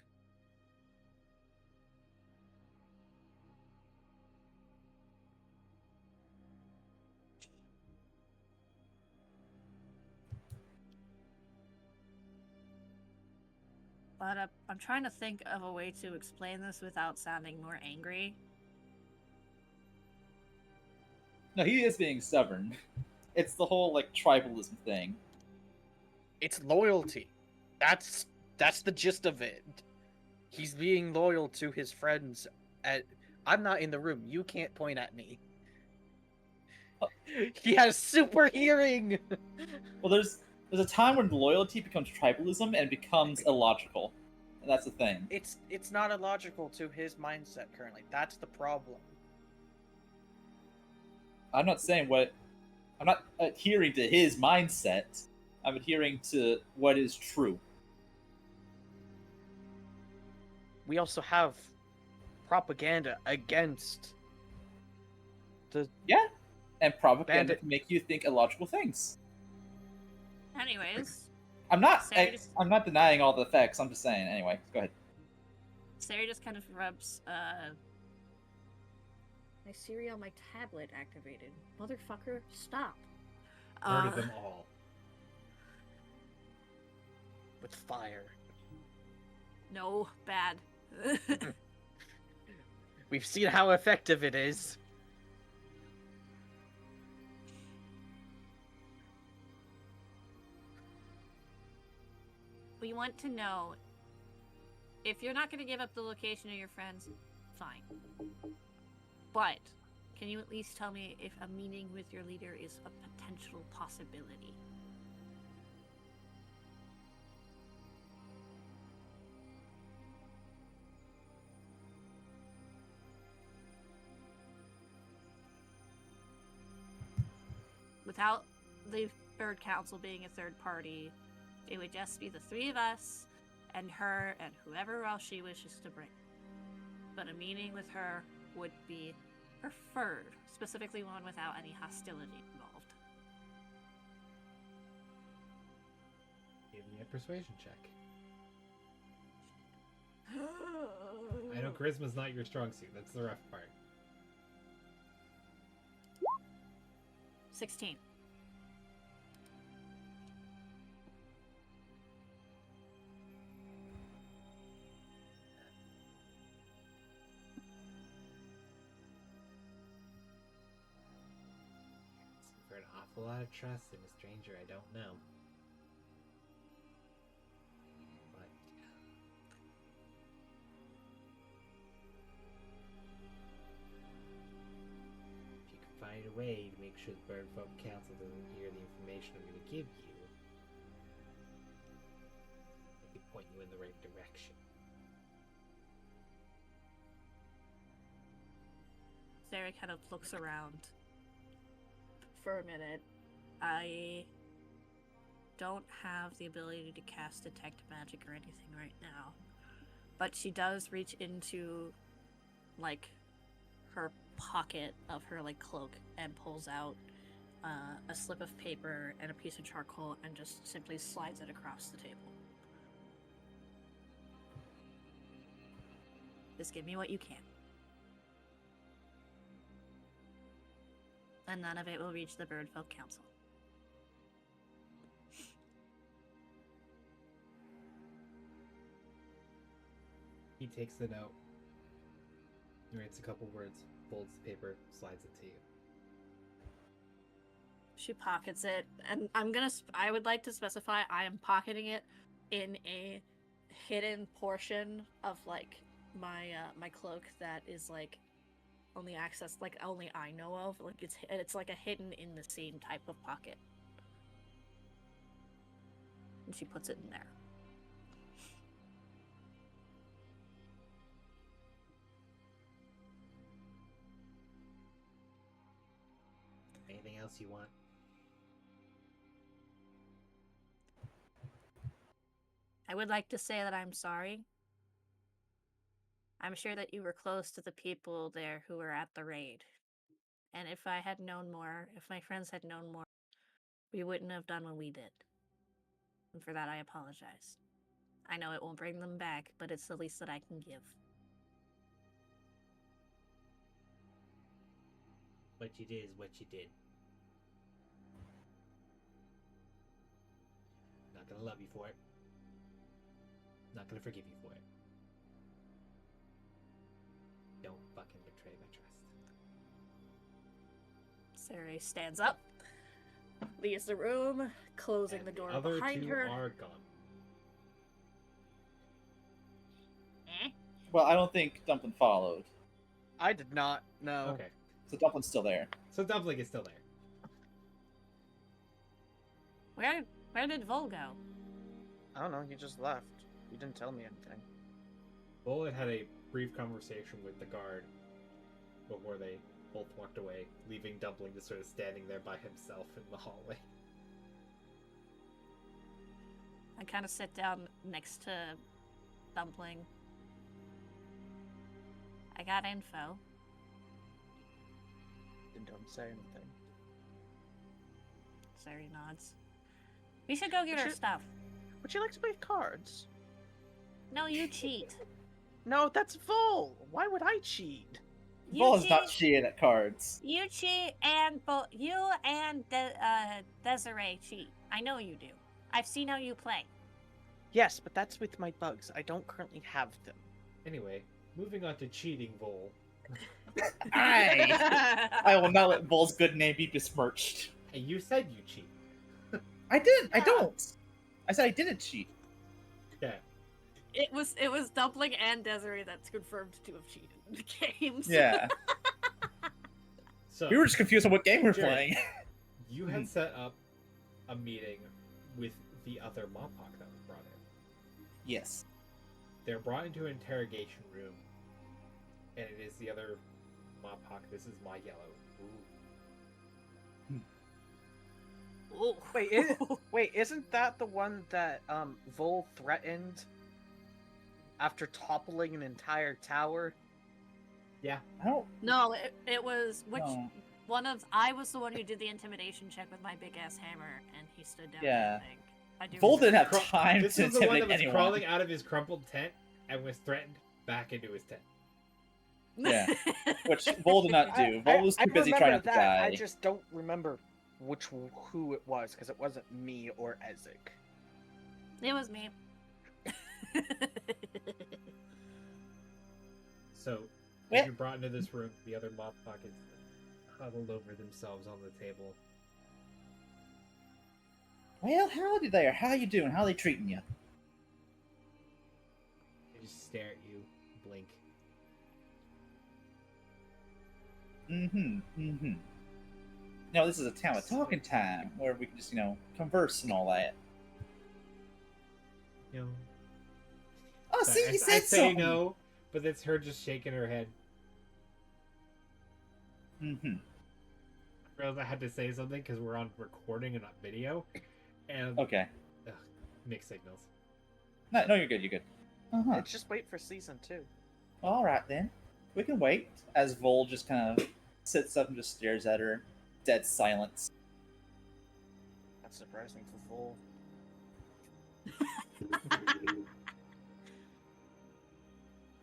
[SPEAKER 3] But I'm trying to think of a way to explain this without sounding more angry.
[SPEAKER 2] No, he is being stubborn. It's the whole like tribalism thing.
[SPEAKER 4] It's loyalty. That's the gist of it. He's being loyal to his friends. I'm not in the room. You can't point at me. He has super hearing.
[SPEAKER 2] Well, there's a time when loyalty becomes tribalism and becomes illogical. And that's the thing.
[SPEAKER 4] It's not illogical to his mindset currently. That's the problem.
[SPEAKER 2] I'm not saying what. I'm not adhering to his mindset. I'm adhering to what is true.
[SPEAKER 4] We also have propaganda against the
[SPEAKER 2] And propaganda
[SPEAKER 4] Bandit.
[SPEAKER 2] can make you think illogical things.
[SPEAKER 3] Anyways,
[SPEAKER 2] I'm not.
[SPEAKER 3] Sarah just-
[SPEAKER 2] I'm not denying all the facts. I'm just saying. Anyway, go ahead.
[SPEAKER 3] Sarah just kind of rubs, my Siri on my tablet activated. Motherfucker, stop.
[SPEAKER 1] Murder them all.
[SPEAKER 4] with fire.
[SPEAKER 3] No, bad.
[SPEAKER 4] We've seen how effective it is.
[SPEAKER 3] We want to know, if you're not going to give up the location of your friends, fine. But, can you at least tell me if a meeting with your leader is a potential possibility? Without the Bird Council being a third party, it would just be the three of us and her and whoever else she wishes to bring. But a meeting with her would be preferred, specifically one without any hostility involved.
[SPEAKER 1] Give me a persuasion check. I know charisma's not your strong suit. That's the rough part.
[SPEAKER 3] 16.
[SPEAKER 1] For an awful lot of trust in a stranger I don't know. But if you can find a way to make sure the Birdfolk Council doesn't hear the information I'm going to give you, I can point you in the right direction.
[SPEAKER 3] Sarah kind of looks around for a minute. I don't have the ability to cast detect magic or anything right now, but she does reach into like her pocket of her like cloak and pulls out a slip of paper and a piece of charcoal and just simply slides it across the table. Just give me what you can. And none of it will reach the Birdfolk Council.
[SPEAKER 1] He takes the note, writes a couple words, folds the paper, slides it to you.
[SPEAKER 3] She pockets it, and I would like to specify I am pocketing it in a hidden portion of like my my cloak that is like only accessed, like only I know of. Like it's like a hidden in the seam type of pocket. And she puts it in there.
[SPEAKER 5] Anything else you want?
[SPEAKER 3] I would like to say that I'm sorry. I'm sure that you were close to the people there who were at the raid. And if I had known more, if my friends had known more, we wouldn't have done what we did. And for that, I apologize. I know it won't bring them back, but it's the least that I can give.
[SPEAKER 5] What you did is what you did. Not gonna love you for it. Not gonna forgive you for it. Don't fucking betray my trust.
[SPEAKER 3] Sarai stands up, leaves the room, closing
[SPEAKER 1] And
[SPEAKER 3] the door
[SPEAKER 1] other
[SPEAKER 3] behind
[SPEAKER 1] two
[SPEAKER 3] her.
[SPEAKER 1] are gone.
[SPEAKER 2] Well, I don't think Dumpling followed.
[SPEAKER 4] I did not know.
[SPEAKER 1] Okay,
[SPEAKER 2] So Dumpling's still there.
[SPEAKER 1] so Dumpling is still there.
[SPEAKER 3] Where did Vol go?
[SPEAKER 4] I don't know. He just left. He didn't tell me anything.
[SPEAKER 1] Bullet had a brief conversation with the guard before they both walked away, leaving Dumpling just sort of standing there by himself in the hallway.
[SPEAKER 3] I kind of sit down next to Dumpling. I got info.
[SPEAKER 4] Don't say anything.
[SPEAKER 3] Sarai nods. We should go get our stuff.
[SPEAKER 4] Would you like to play cards?
[SPEAKER 3] No, you cheat.
[SPEAKER 4] No, that's Vol. Why would I cheat?
[SPEAKER 3] You
[SPEAKER 2] Vol is
[SPEAKER 3] cheat.
[SPEAKER 2] not cheating at cards.
[SPEAKER 3] You cheat, and you and Desiree cheat. I know you do. I've seen how you play.
[SPEAKER 4] Yes, but that's with my bugs. I don't currently have them.
[SPEAKER 1] Anyway, moving on to cheating Vol.
[SPEAKER 2] I will not let Vol's good name be besmirched.
[SPEAKER 1] Hey, you said you cheat.
[SPEAKER 2] I didn't. I don't. I said I didn't cheat.
[SPEAKER 1] Yeah.
[SPEAKER 3] It was Dumpling and Desiree that's confirmed to have cheated in the games.
[SPEAKER 2] Yeah.
[SPEAKER 1] So
[SPEAKER 2] We were just confused on what game we were
[SPEAKER 1] Jared,
[SPEAKER 2] playing.
[SPEAKER 1] you had set up a meeting with the other Mopok that was brought in.
[SPEAKER 2] Yes.
[SPEAKER 1] They're brought into an interrogation room, and it is the other Mopok. This is my yellow. Ooh.
[SPEAKER 3] Ooh.
[SPEAKER 4] Wait, isn't that the one that Vol threatened after toppling an entire tower?
[SPEAKER 1] Yeah.
[SPEAKER 2] I don't.
[SPEAKER 3] No, it was which
[SPEAKER 2] No.
[SPEAKER 3] one of I was the one who did the intimidation check with my big ass hammer, and he stood down.
[SPEAKER 2] Yeah.
[SPEAKER 3] I think. I do.
[SPEAKER 2] Vol
[SPEAKER 3] remember.
[SPEAKER 2] didn't have time
[SPEAKER 1] This
[SPEAKER 2] to
[SPEAKER 1] was the one that
[SPEAKER 2] intimidate
[SPEAKER 1] was
[SPEAKER 2] anyone.
[SPEAKER 1] crawling out of his crumpled tent and was threatened back into his tent.
[SPEAKER 2] Yeah. Which Vol did not do. Vol was too busy trying not to die.
[SPEAKER 4] I just don't remember who it was, because it wasn't me or Ezek.
[SPEAKER 3] It was me.
[SPEAKER 1] So,
[SPEAKER 2] Yeah.
[SPEAKER 1] as you're brought into this room, the other Mop Pockets huddled over themselves on the table.
[SPEAKER 2] Well, howdy there. How you doing? How they treating you?
[SPEAKER 1] They just stare at you, blink.
[SPEAKER 2] Mm-hmm. No, this is a town of talking time where we can just, converse and all that.
[SPEAKER 1] You know,
[SPEAKER 2] Oh, see,
[SPEAKER 1] I
[SPEAKER 2] you said
[SPEAKER 1] say
[SPEAKER 2] something.
[SPEAKER 1] no, but it's her just shaking her head.
[SPEAKER 2] Mm-hmm.
[SPEAKER 1] I realized I had to say something because we're on recording and not video, and
[SPEAKER 2] Okay.
[SPEAKER 1] mixed signals.
[SPEAKER 2] No, you're good. You're good. Uh-huh.
[SPEAKER 4] Let's just wait for season 2.
[SPEAKER 2] All right then. We can wait. As Vol just kind of sits up and just stares at her. Dead silence.
[SPEAKER 4] That's surprising for Vol.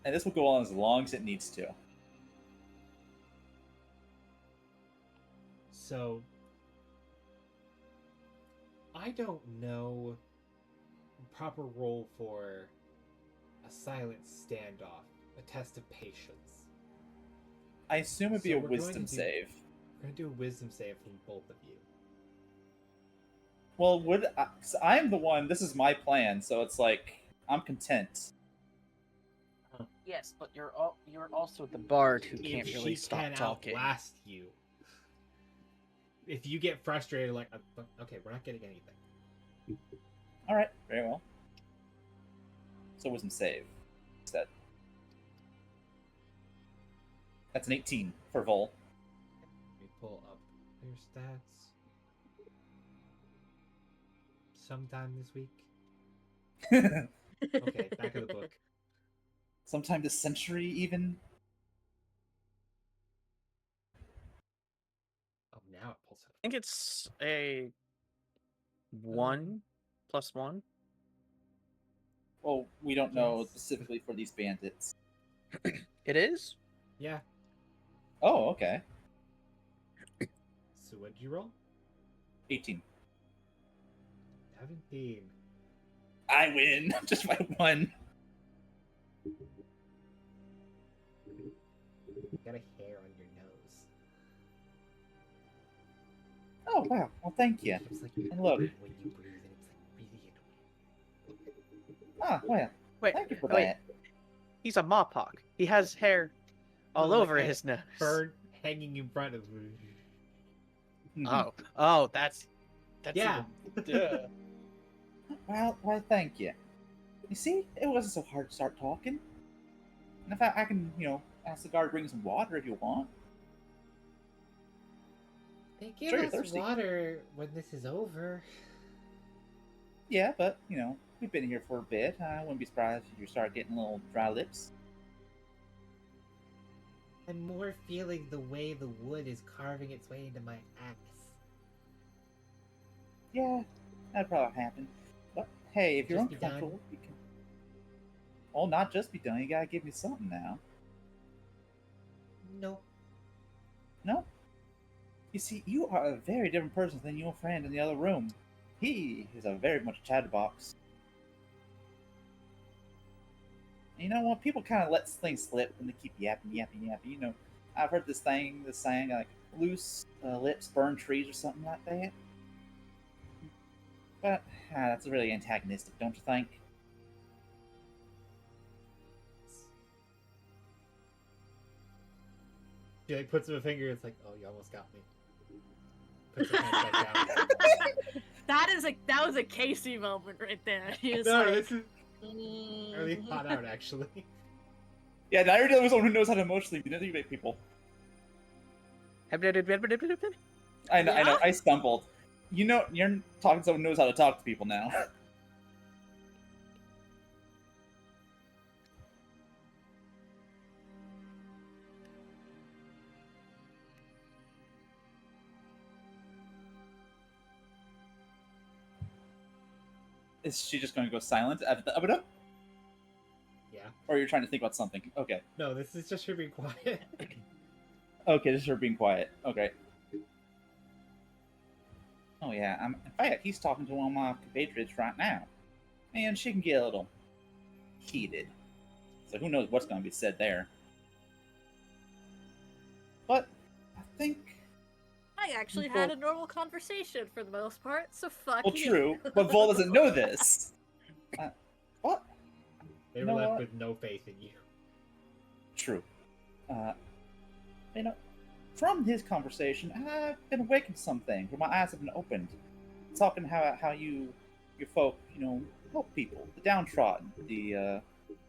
[SPEAKER 2] And this will go on as long as it needs to.
[SPEAKER 1] So, I don't know the proper role for a silent standoff, a test of patience.
[SPEAKER 2] I assume it'd be
[SPEAKER 1] So
[SPEAKER 2] a
[SPEAKER 1] we're going
[SPEAKER 2] wisdom
[SPEAKER 1] to do-
[SPEAKER 2] save.
[SPEAKER 1] We're gonna do a wisdom save from both of you.
[SPEAKER 2] Well, cause I'm the one. This is my plan, so it's like I'm content.
[SPEAKER 4] Yes, but you're also the bard who
[SPEAKER 1] If
[SPEAKER 4] can't
[SPEAKER 1] she
[SPEAKER 4] really stop
[SPEAKER 1] can
[SPEAKER 4] talking.
[SPEAKER 1] outlast you, if you get frustrated, like, okay, we're not getting anything.
[SPEAKER 2] All right, very well. So wisdom save instead. That's an 18 for Vol.
[SPEAKER 1] Let me pull up their stats. Sometime this week. Okay, back of the book.
[SPEAKER 2] Sometime this century, even.
[SPEAKER 1] Oh, now it pulls
[SPEAKER 4] I
[SPEAKER 1] out.
[SPEAKER 4] think it's a 1 + 1.
[SPEAKER 2] Well, we don't know
[SPEAKER 1] Yes.
[SPEAKER 2] specifically for these bandits.
[SPEAKER 4] It is?
[SPEAKER 1] Yeah.
[SPEAKER 2] Oh, okay.
[SPEAKER 1] So what'd you roll?
[SPEAKER 2] 18.
[SPEAKER 1] 17.
[SPEAKER 2] I win just by 1.
[SPEAKER 1] You got a hair on your nose.
[SPEAKER 2] Oh wow. Well, thank you.
[SPEAKER 1] It's like
[SPEAKER 2] And look.
[SPEAKER 1] when you breathe, and it's like really annoying.
[SPEAKER 2] Ah, well.
[SPEAKER 4] Wait,
[SPEAKER 2] Thank you for
[SPEAKER 4] wait.
[SPEAKER 2] that.
[SPEAKER 4] He's a Mawpock. He has hair all
[SPEAKER 1] No, like
[SPEAKER 4] over
[SPEAKER 1] a
[SPEAKER 4] his nose.
[SPEAKER 1] Bird hanging in front of.
[SPEAKER 2] Mhm.
[SPEAKER 4] Oh, that's
[SPEAKER 1] Yeah.
[SPEAKER 4] even- Duh.
[SPEAKER 2] Well, why, thank you. You see, it wasn't so hard to start talking. And if I can, ask the guard to bring some water if you want.
[SPEAKER 5] They give
[SPEAKER 2] Sure, you're
[SPEAKER 5] us
[SPEAKER 2] thirsty.
[SPEAKER 5] water when this is over.
[SPEAKER 2] Yeah, but, we've been here for a bit. I wouldn't be surprised if you start getting a little dry lips.
[SPEAKER 5] I'm more feeling the way the wood is carving its way into my axe.
[SPEAKER 2] Yeah, that'd probably happen. But, hey, if you're
[SPEAKER 5] Just be
[SPEAKER 2] uncomfortable, you can... Well, not just be done. You gotta give me something now.
[SPEAKER 5] Nope.
[SPEAKER 2] No? You see, you are a very different person than your friend in the other room. He is a very much chatterbox. You know what? People kind of let things slip and they keep yapping. I've heard this saying like loose lips burn trees or something like that. But that's really antagonistic, don't you think?
[SPEAKER 1] She like puts up a finger. It's like, oh, you almost got me. Puts her hand back down.
[SPEAKER 3] That was a Casey moment right there. He was
[SPEAKER 1] No,
[SPEAKER 3] like,
[SPEAKER 1] this is really thought out, actually.
[SPEAKER 2] Yeah, now you're dealing with someone who knows how to emotionally manipulate people. I know,
[SPEAKER 3] Yeah?
[SPEAKER 2] I stumbled. You're talking to someone who knows how to talk to people now. Is she just going to go silent?
[SPEAKER 1] Yeah.
[SPEAKER 2] Or you're trying to think about something? Okay.
[SPEAKER 1] No, this is just her being quiet.
[SPEAKER 2] Okay, just her being quiet. Okay. Oh yeah, in fact, he's talking to one of my compatriots right now. And she can get a little heated. So who knows what's going to be said there. But I think...
[SPEAKER 3] I actually had a normal conversation for the most part, so fuck
[SPEAKER 2] Well,
[SPEAKER 3] you.
[SPEAKER 2] true, but Vol doesn't know this. What?
[SPEAKER 1] They
[SPEAKER 2] You
[SPEAKER 1] were
[SPEAKER 2] know
[SPEAKER 1] left
[SPEAKER 2] what?
[SPEAKER 1] with no faith in you.
[SPEAKER 2] True. From his conversation, I've been awakened to something. Where my eyes have been opened. Talking how your folk, help people, the downtrodden, the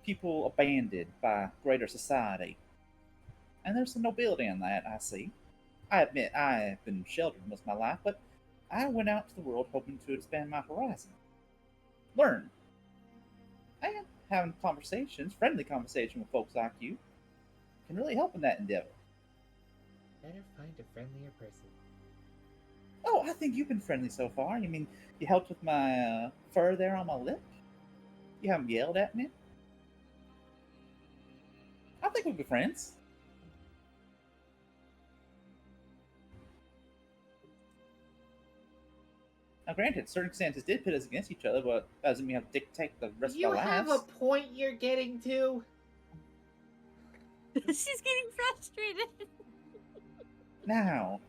[SPEAKER 2] people abandoned by greater society. And there's some nobility in that, I see. I admit I've been sheltered most of my life, but I went out to the world hoping to expand my horizon. Learn. And having conversations, friendly conversation with folks like you. can really help in that endeavor.
[SPEAKER 5] Better find a friendlier person.
[SPEAKER 2] Oh, I think you've been friendly so far. You mean you helped with my fur there on my lip? You haven't yelled at me? I think we'll be friends. Now, granted, circumstances did pit us against each other, but that doesn't mean we have to dictate the rest
[SPEAKER 5] You
[SPEAKER 2] of our
[SPEAKER 5] have
[SPEAKER 2] lives.
[SPEAKER 5] a point you're getting to?
[SPEAKER 3] She's getting frustrated.
[SPEAKER 2] Now,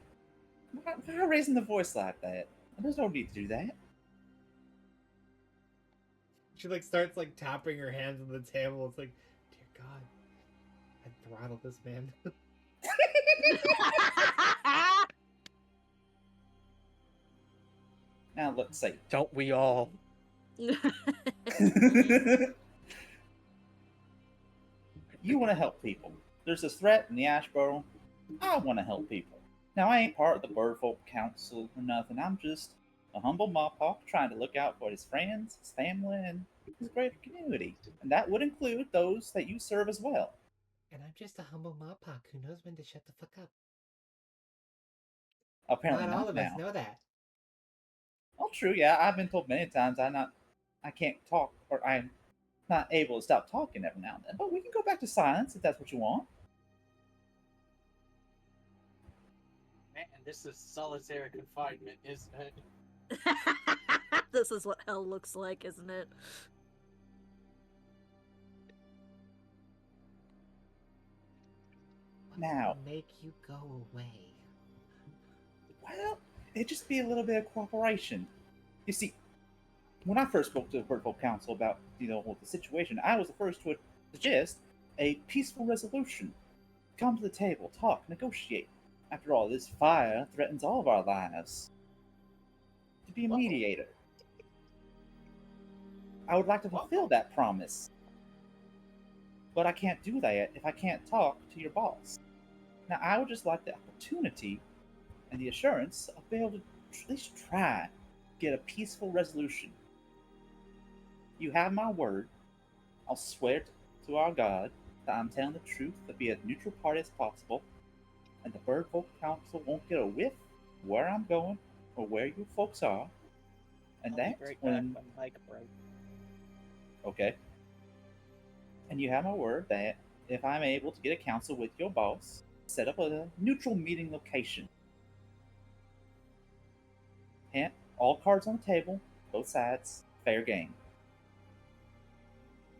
[SPEAKER 2] why raising the voice like that? There's no need to do that.
[SPEAKER 1] She like starts like tapping her hands on the table. It's like, dear God, I throttled this man.
[SPEAKER 2] Now, let's see.
[SPEAKER 4] Don't we all?
[SPEAKER 2] You want to help people. There's this threat in the Ashboro. I want to help people. Now, I ain't part of the Birdfolk Council or nothing. I'm just a humble mop-hawk trying to look out for his friends, his family, and his greater community. And that would include those that you serve as well.
[SPEAKER 5] And I'm just a humble mopok who knows when to shut the fuck up.
[SPEAKER 2] Apparently
[SPEAKER 5] Not all of
[SPEAKER 2] now.
[SPEAKER 5] us know that.
[SPEAKER 2] Oh, true, yeah. I've been told many times I can't talk, or I'm not able to stop talking every now and then. But we can go back to silence if that's what you want.
[SPEAKER 4] Man, this is solitary confinement, isn't it?
[SPEAKER 3] This is what hell looks like, isn't it?
[SPEAKER 5] What
[SPEAKER 2] Now.
[SPEAKER 5] will make you go away?
[SPEAKER 2] Well, it'd just be a little bit of cooperation. You see, when I first spoke to the Birdfolk Council about, the situation, I was the first to suggest a peaceful resolution. Come to the table, talk, negotiate. After all, this fire threatens all of our lives. To be a mediator. I would like to fulfill that promise. But I can't do that if I can't talk to your boss. Now, I would just like the opportunity and the assurance of being able to at least try to get a peaceful resolution. You have my word. I'll swear to our God that I'm telling the truth, to be as neutral party as possible, and the Birdfolk Council won't get a whiff where I'm going or where you folks are. And that's when... Okay. And you have my word that if I'm able to get a council with your boss, set up a neutral meeting location. And all cards on the table, both sides, fair game.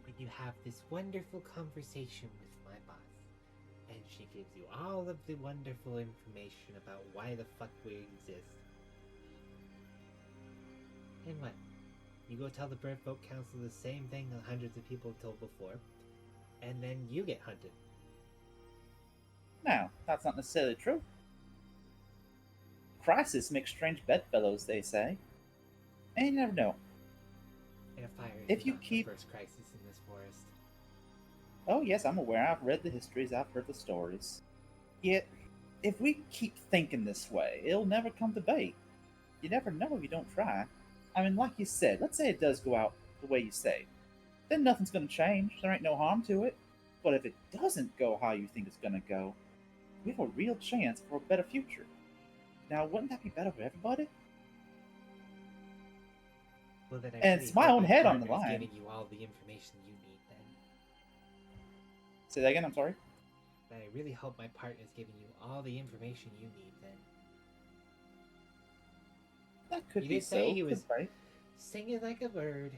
[SPEAKER 5] When you have this wonderful conversation with my boss, and she gives you all of the wonderful information about why the fuck we exist. And what? You go tell the Birdfolk Council the same thing that hundreds of people have told before, and then you get hunted.
[SPEAKER 2] Now, that's not necessarily true. Crisis makes strange bedfellows, they say. And you never know.
[SPEAKER 5] And a fire is
[SPEAKER 2] If you
[SPEAKER 5] not
[SPEAKER 2] keep-
[SPEAKER 5] the first crisis in this forest.
[SPEAKER 2] Oh, yes, I'm aware. I've read the histories, I've heard the stories. Yet, if we keep thinking this way, it'll never come to bait. You never know if you don't try. I mean, like you said, let's say it does go out the way you say. Then nothing's going to change. There ain't no harm to it. But if it doesn't go how you think it's going to go, we have a real chance for a better future. Now, wouldn't that be better for everybody?
[SPEAKER 5] Well, then I
[SPEAKER 2] And
[SPEAKER 5] really
[SPEAKER 2] it's my
[SPEAKER 5] hope
[SPEAKER 2] own head on the
[SPEAKER 5] partner's
[SPEAKER 2] line.
[SPEAKER 5] Giving you all the information you need. Then
[SPEAKER 2] Say that again, I'm sorry?
[SPEAKER 5] I really hope my partner's giving you all the information you need. Then
[SPEAKER 2] That could
[SPEAKER 5] You
[SPEAKER 2] be
[SPEAKER 5] did say
[SPEAKER 2] so.
[SPEAKER 5] he was-
[SPEAKER 2] Right.
[SPEAKER 5] singing like a bird.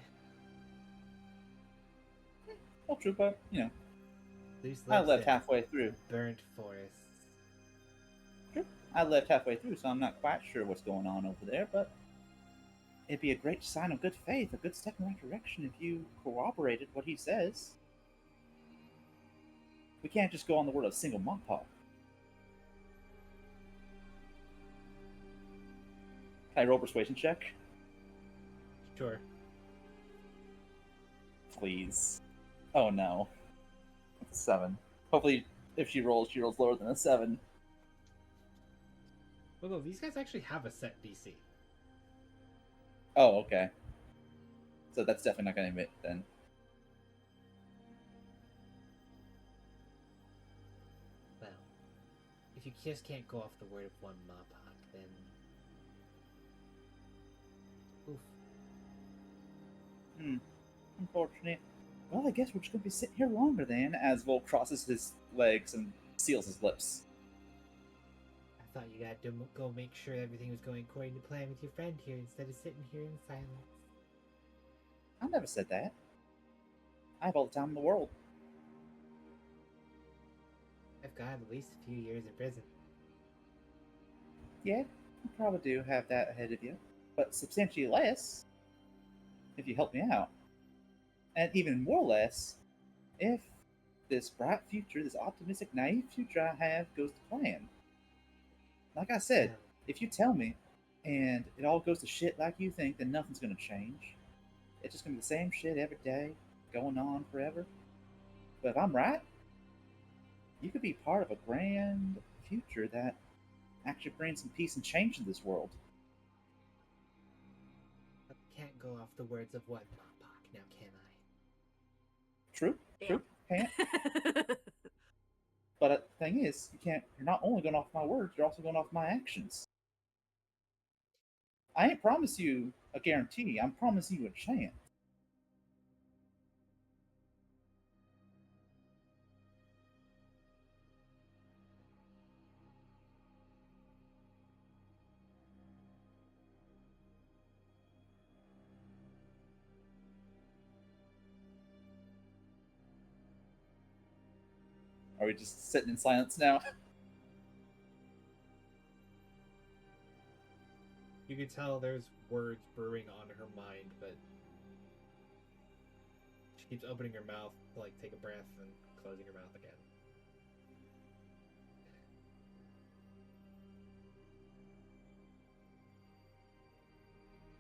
[SPEAKER 2] Well, true, but,
[SPEAKER 5] Loose
[SPEAKER 2] I
[SPEAKER 5] lips
[SPEAKER 2] left
[SPEAKER 5] and
[SPEAKER 2] halfway through.
[SPEAKER 5] burnt forests.
[SPEAKER 2] I left halfway through, so I'm not quite sure what's going on over there, but it'd be a great sign of good faith, a good step in the right direction if you corroborated what he says. We can't just go on the word of a single mop-hop. Can I roll persuasion check?
[SPEAKER 1] Sure.
[SPEAKER 2] Please. Oh no. It's a 7. Hopefully, if she rolls lower than a 7.
[SPEAKER 1] Well, no, these guys actually have a set DC.
[SPEAKER 2] Oh, okay. So that's definitely not going to hit then.
[SPEAKER 5] you just can't go off the word of one Mapak, then... Oof.
[SPEAKER 2] Unfortunate. Well, I guess we're just gonna be sitting here longer then, as Volk crosses his legs and seals his lips.
[SPEAKER 5] I thought you had to go make sure everything was going according to plan with your friend here instead of sitting here in silence.
[SPEAKER 2] I never said that. I have all the time in the world.
[SPEAKER 5] I've got at least a few years in prison.
[SPEAKER 2] Yeah, you probably do have that ahead of you, but substantially less if you help me out. And even more less if this bright future, this optimistic, naive future I have goes to plan. Like I said, if you tell me and it all goes to shit like you think, then nothing's gonna change. It's just gonna be the same shit every day, going on forever. But if I'm right, you could be part of a grand future that actually brings some peace and change in this world.
[SPEAKER 5] I can't go off the words of one Mapak now, can I?
[SPEAKER 2] True, true, can't. But the thing is, you're not only going off my words, you're also going off my actions. I ain't promised you a guarantee, I'm promising you a chance. Are we just sitting in silence now?
[SPEAKER 1] You can tell there's words brewing on her mind, but she keeps opening her mouth to like take a breath and closing her mouth again.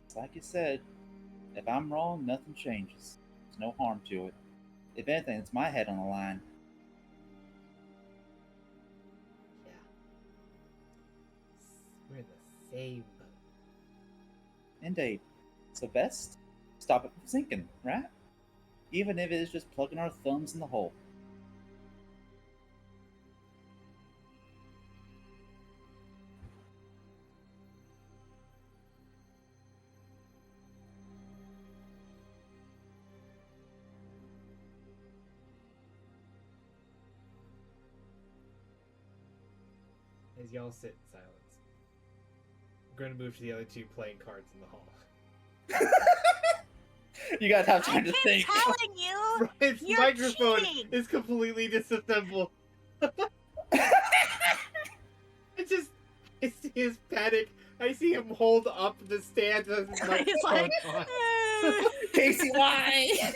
[SPEAKER 2] It's like you said, if I'm wrong, nothing changes. There's no harm to it. If anything, it's my head on the line.
[SPEAKER 5] Yeah. We're in the same boat.
[SPEAKER 2] Indeed. So best stop it from sinking, right? Even if it is just plugging our thumbs in the hole.
[SPEAKER 1] As y'all sit in silence, I'm going to move to the other two playing cards in the hall.
[SPEAKER 2] You gotta have
[SPEAKER 3] I
[SPEAKER 2] time to
[SPEAKER 3] keep
[SPEAKER 2] think.
[SPEAKER 3] telling you!
[SPEAKER 1] Brian's
[SPEAKER 3] You're
[SPEAKER 1] microphone
[SPEAKER 3] cheating!
[SPEAKER 1] is completely disassembled. I see his panic. I see him hold up the stand with his microphone
[SPEAKER 3] He's like,
[SPEAKER 1] on.
[SPEAKER 2] Casey, why?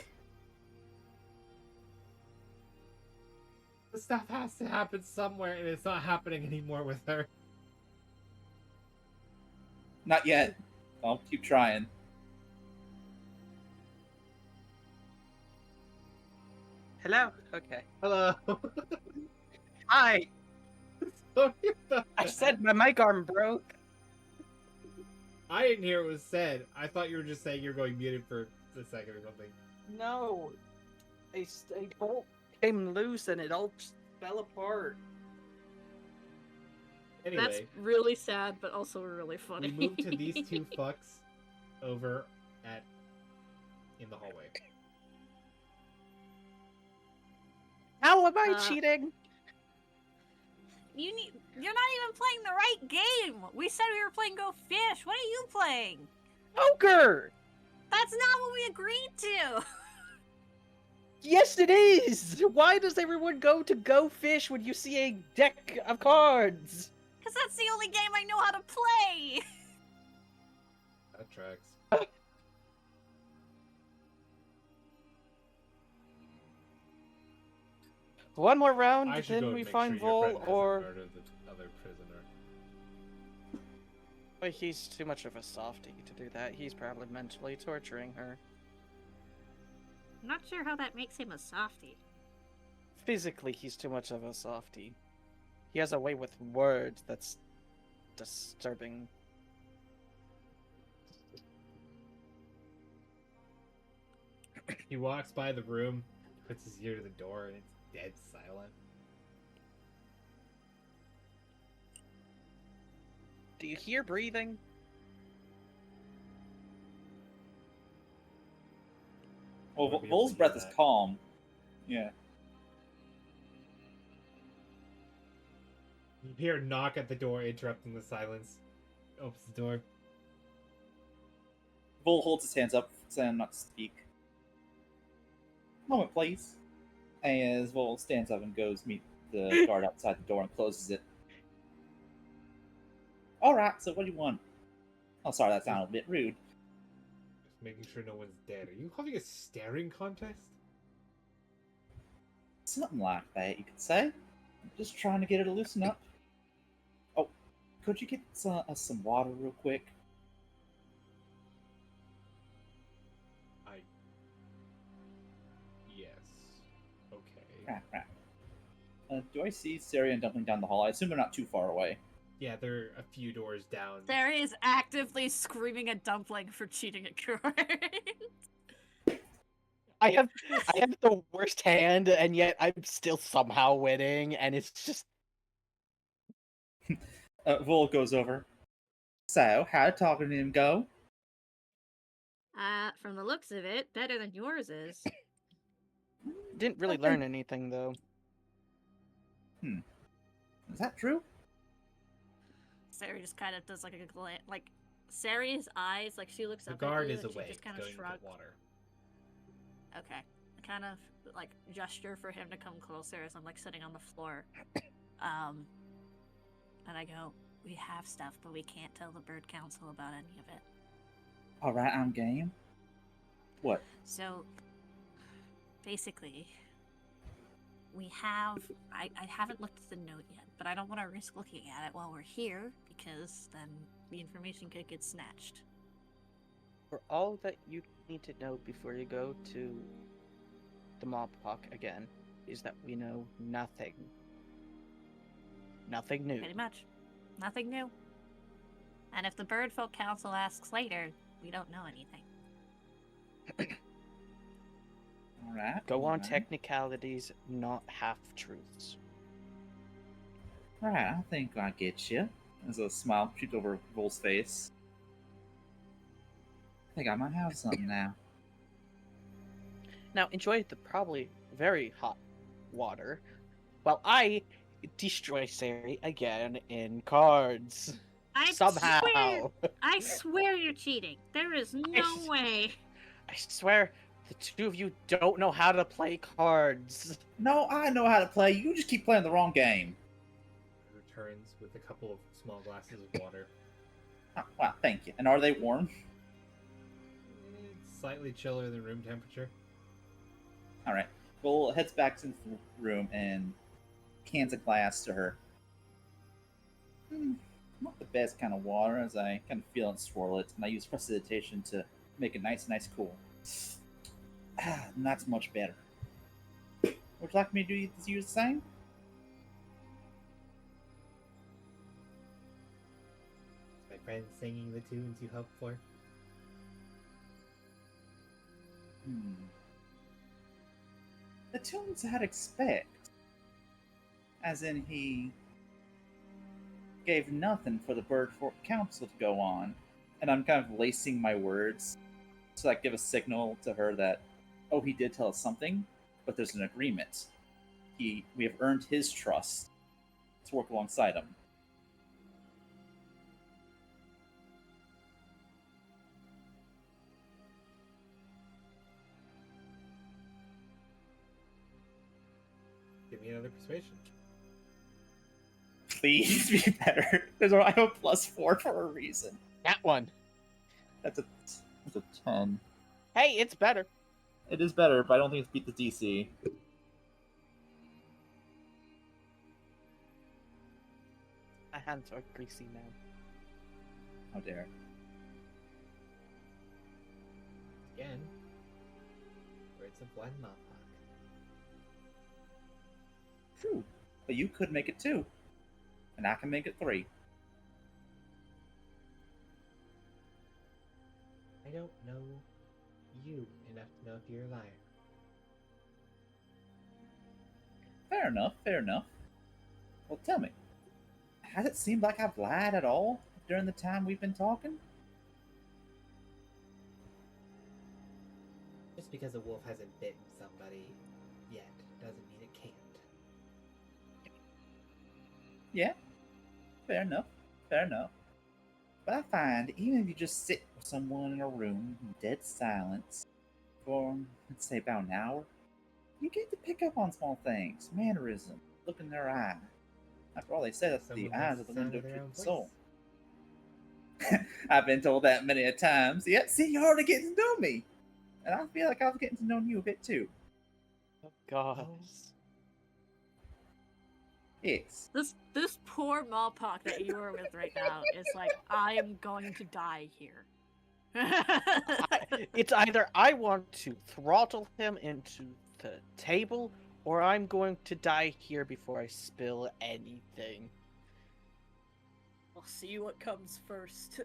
[SPEAKER 1] The stuff has to happen somewhere, and it's not happening anymore with her.
[SPEAKER 2] Not yet. I'll keep trying.
[SPEAKER 4] Hello? Okay.
[SPEAKER 1] Hello.
[SPEAKER 4] Hi!
[SPEAKER 1] Sorry about
[SPEAKER 4] I
[SPEAKER 1] that.
[SPEAKER 4] said my mic arm broke.
[SPEAKER 1] I didn't hear it was said. I thought you were just saying you're going muted for a second or something.
[SPEAKER 4] No. A bolt came loose and it all just fell apart.
[SPEAKER 1] Anyway,
[SPEAKER 3] That's really sad, but also really funny.
[SPEAKER 1] we moved to these two fucks over in the hallway.
[SPEAKER 4] How am I
[SPEAKER 3] Uh,
[SPEAKER 4] cheating?
[SPEAKER 3] You're not even playing the right game! We said we were playing Go Fish! What are you playing?
[SPEAKER 4] Poker!
[SPEAKER 3] That's not what we agreed to!
[SPEAKER 4] Yes, it is! Why does everyone go fish when you see a deck of cards?
[SPEAKER 3] Because that's the only game I know how to play!
[SPEAKER 1] That tracks.
[SPEAKER 4] One more round,
[SPEAKER 1] I should go
[SPEAKER 4] then
[SPEAKER 1] and
[SPEAKER 4] we
[SPEAKER 1] make
[SPEAKER 4] find
[SPEAKER 1] sure your
[SPEAKER 4] Vol,
[SPEAKER 1] friend hasn't
[SPEAKER 4] or...
[SPEAKER 1] murdered the other prisoner.
[SPEAKER 4] But he's too much of a softie to do that. He's probably mentally torturing her.
[SPEAKER 3] I'm not sure how that makes him a softie.
[SPEAKER 4] Physically, he's too much of a softie. He has a way with words that's disturbing.
[SPEAKER 1] He walks by the room, puts his ear to the door, and it's dead silent.
[SPEAKER 4] Do you hear breathing?
[SPEAKER 2] Well,
[SPEAKER 1] Wouldn't be able
[SPEAKER 2] Vol's
[SPEAKER 1] to hear
[SPEAKER 2] breath is
[SPEAKER 1] that.
[SPEAKER 2] calm. Yeah.
[SPEAKER 1] You hear a knock at the door, interrupting the silence. Opens the door.
[SPEAKER 2] Vol holds his hands up, saying not to speak. Moment, please. As Vol stands up and goes meet the guard outside the door and closes it. All right, so what do you want? Oh, sorry, that sounded a bit rude.
[SPEAKER 1] Just making sure no one's dead. Are you having a staring contest?
[SPEAKER 2] Something like that, you could say. I'm just trying to get her to loosen up. Oh, could you get us some water real quick?
[SPEAKER 1] Yes. Okay.
[SPEAKER 2] Right. Do I see Sari and Dumpling down the hall? I assume they're not too far away.
[SPEAKER 1] Yeah, they're a few doors down.
[SPEAKER 3] Sarah is actively screaming at Dumpling for cheating at cards.
[SPEAKER 4] I have the worst hand, and yet I'm still somehow winning, and it's just
[SPEAKER 2] Vol goes over. So, how did talking to him go?
[SPEAKER 3] From the looks of it, better than yours is.
[SPEAKER 4] didn't really
[SPEAKER 2] Okay.
[SPEAKER 4] learn anything though.
[SPEAKER 2] Is that true?
[SPEAKER 3] Sarah just kind of does like a glance, like Sari's eyes, like she looks
[SPEAKER 1] The
[SPEAKER 3] up
[SPEAKER 1] guard
[SPEAKER 3] at you
[SPEAKER 1] is
[SPEAKER 3] and she
[SPEAKER 1] awake,
[SPEAKER 3] just kind
[SPEAKER 1] going
[SPEAKER 3] of
[SPEAKER 1] to
[SPEAKER 3] shrugs.
[SPEAKER 1] get water.
[SPEAKER 3] Okay, I kind of like gesture for him to come closer as I'm like sitting on the floor. And I go, we have stuff, but we can't tell the bird council about any of it.
[SPEAKER 2] All right, I'm game. What?
[SPEAKER 3] So, basically, we have. I haven't looked at the note yet, but I don't want to risk looking at it while we're here because then the information could get snatched.
[SPEAKER 4] For all that you need to know before you go to the mob hawk again, is that we know nothing. Nothing new.
[SPEAKER 3] Pretty much. Nothing new. And if the Bird Folk Council asks later, we don't know anything.
[SPEAKER 2] All right.
[SPEAKER 4] Go on
[SPEAKER 2] all right.
[SPEAKER 4] technicalities, not half-truths.
[SPEAKER 2] All right, I think I get you. As a smile creeps over Vol's face. I think I might have something now.
[SPEAKER 4] Now enjoy the probably very hot water, while I destroy Sari again in cards. Somehow.
[SPEAKER 3] I swear you're cheating. There is no way.
[SPEAKER 4] I swear, the two of you don't know how to play cards.
[SPEAKER 2] No, I know how to play. You just keep playing the wrong game.
[SPEAKER 1] Returns with a couple of small glasses of water.
[SPEAKER 2] Oh, wow, thank you. And are they warm?
[SPEAKER 1] It's slightly chiller than room temperature.
[SPEAKER 2] All right. Vol heads back into the room and cans a glass to her. Not the best kind of water, as I kind of feel and swirl it, and I use precipitation to make it nice cool. And that's much better. Would you like me to use the same?
[SPEAKER 1] My friend singing the tunes you hoped for.
[SPEAKER 2] The tunes I'd expect. As in, he gave nothing for the Bird Folk Council to go on. And I'm kind of lacing my words to like give a signal to her that, oh, he did tell us something, but there's an agreement. We have earned his trust to work alongside him.
[SPEAKER 1] Give me another persuasion.
[SPEAKER 2] Please be better. I have a +4 for a reason.
[SPEAKER 4] That one.
[SPEAKER 2] That's a 10.
[SPEAKER 4] Hey, it's better.
[SPEAKER 2] It is better, but I don't think it's beat the DC.
[SPEAKER 4] My hands are greasy now.
[SPEAKER 2] How dare.
[SPEAKER 1] Again. Words of one Mohawk.
[SPEAKER 2] True. But you could make it 2. And I can make it 3.
[SPEAKER 1] I don't know you enough to know if you're a liar.
[SPEAKER 2] Fair enough, fair enough. Well, tell me, has it seemed like I've lied at all during the time we've been talking?
[SPEAKER 5] Just because a wolf hasn't bitten somebody yet doesn't mean it can't.
[SPEAKER 2] Yeah, fair enough. Fair enough. But I find even if you just sit with someone in a room in dead silence for, let's say, about an hour, you get to pick up on small things, mannerism, look in their eye. After all, they say that the
[SPEAKER 5] Someone
[SPEAKER 2] eyes
[SPEAKER 5] makes
[SPEAKER 2] are the
[SPEAKER 5] the sound
[SPEAKER 2] window
[SPEAKER 5] of
[SPEAKER 2] to
[SPEAKER 5] their own
[SPEAKER 2] the soul.
[SPEAKER 5] voice.
[SPEAKER 2] I've been told that many a times. Yeah, see, you're already getting to know me. And I feel like I was getting to know you a bit too.
[SPEAKER 4] Oh, God.
[SPEAKER 2] Yes.
[SPEAKER 3] This poor Malpak that you are with right now is like, I am going to die here.
[SPEAKER 4] It's either I want to throttle him into the table, or I'm going to die here before I spill anything.
[SPEAKER 3] We'll see what comes first.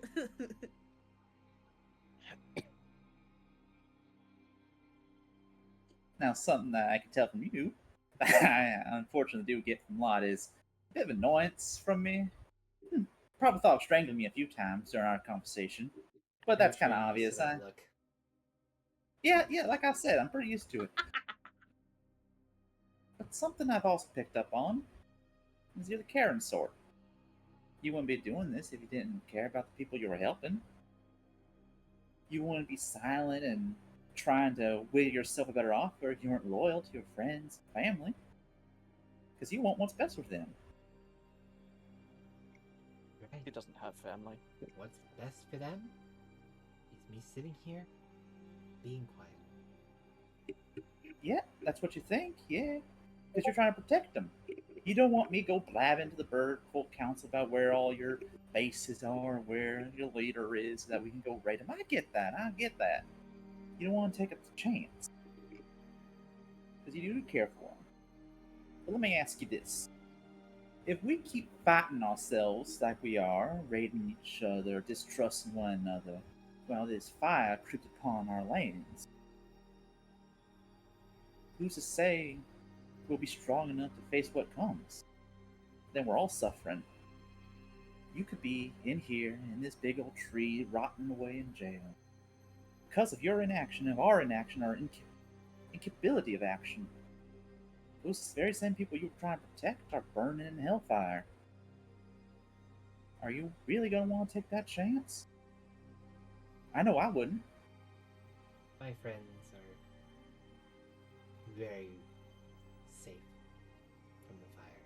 [SPEAKER 2] Now, something that I can tell from you, I unfortunately do get from Lot, is a bit of annoyance from me. Probably thought of strangling me a few times during our conversation, but that's
[SPEAKER 5] I'm
[SPEAKER 2] kind of
[SPEAKER 5] sure you're
[SPEAKER 2] obvious.
[SPEAKER 5] used to that look.
[SPEAKER 2] Yeah, like I said, I'm pretty used to it. But something I've also picked up on is you're the caring sort. You wouldn't be doing this if you didn't care about the people you were helping. You wouldn't be silent and trying to wiggle yourself a better offer if you weren't loyal to your friends and family. Because you want what's best for them.
[SPEAKER 4] He
[SPEAKER 5] Right.
[SPEAKER 4] doesn't have family.
[SPEAKER 5] What's best for them is me sitting here, being quiet.
[SPEAKER 2] Yeah, that's what you think, yeah. Because you're trying to protect them. You don't want me to go blabbing to the bird full council about where all your bases are, where your leader is, so that we can go raid them. I get that. You don't want to take a chance. Because you do care for them. But let me ask you this. If we keep fighting ourselves like we are, raiding each other, distrusting one another, while this fire creeps upon our lands, who's to say we'll be strong enough to face what comes? Then we're all suffering. You could be in here, in this big old tree, rotting away in jail. Because of your inaction, of our inaction, our incapability of action. Those very same people you were trying to protect are burning in hellfire. Are you really going to want to take that chance? I know I wouldn't.
[SPEAKER 5] My friends are very safe from the fire.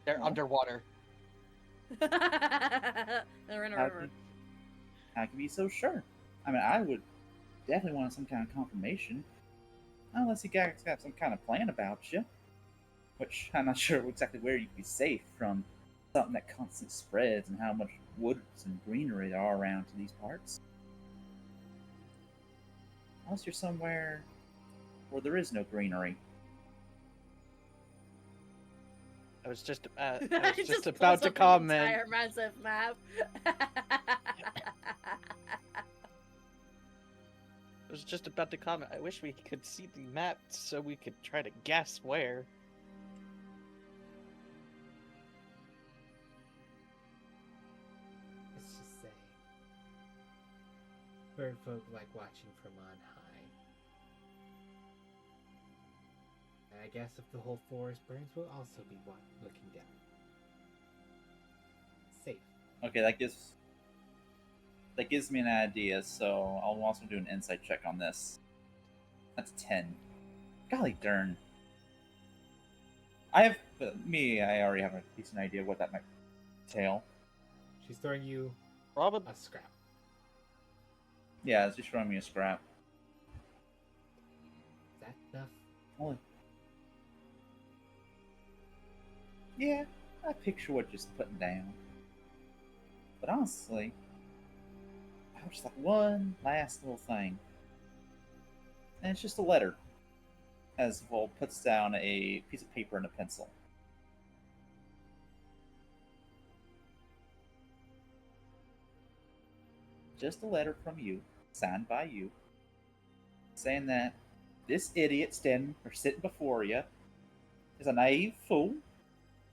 [SPEAKER 4] They're underwater.
[SPEAKER 3] They're in a river.
[SPEAKER 2] I can be so sure. I mean, I would definitely want some kind of confirmation. Unless you guys got some kind of plan about you. Which I'm not sure exactly where you could be safe from something that constantly spreads and how much woods and greenery there are around to these parts. Unless you're somewhere where there is no greenery.
[SPEAKER 4] I was just,
[SPEAKER 3] It
[SPEAKER 4] just
[SPEAKER 3] pulls
[SPEAKER 4] about to
[SPEAKER 3] up an
[SPEAKER 4] comment.
[SPEAKER 3] entire massive map.
[SPEAKER 4] I was just about to comment. I wish we could see the map so we could try to guess where.
[SPEAKER 5] Let's just say, bird folk like watching from on high. And I guess if the whole forest burns, we'll also be looking down. Safe.
[SPEAKER 2] Okay, that gives me an idea, so I'll also do an insight check on this. That's 10. Golly darn. I already have a decent idea of what that might entail.
[SPEAKER 5] She's throwing you
[SPEAKER 4] Probably.
[SPEAKER 5] a scrap.
[SPEAKER 2] Yeah, it's just throwing me a scrap.
[SPEAKER 5] Is that enough?
[SPEAKER 2] Holy. Yeah, I picture what you're just putting down. But honestly, I was just like one last little thing. And it's just a letter. As Vol puts down a piece of paper and a pencil. Just a letter from you, signed by you, saying that this idiot sitting before you is a naive fool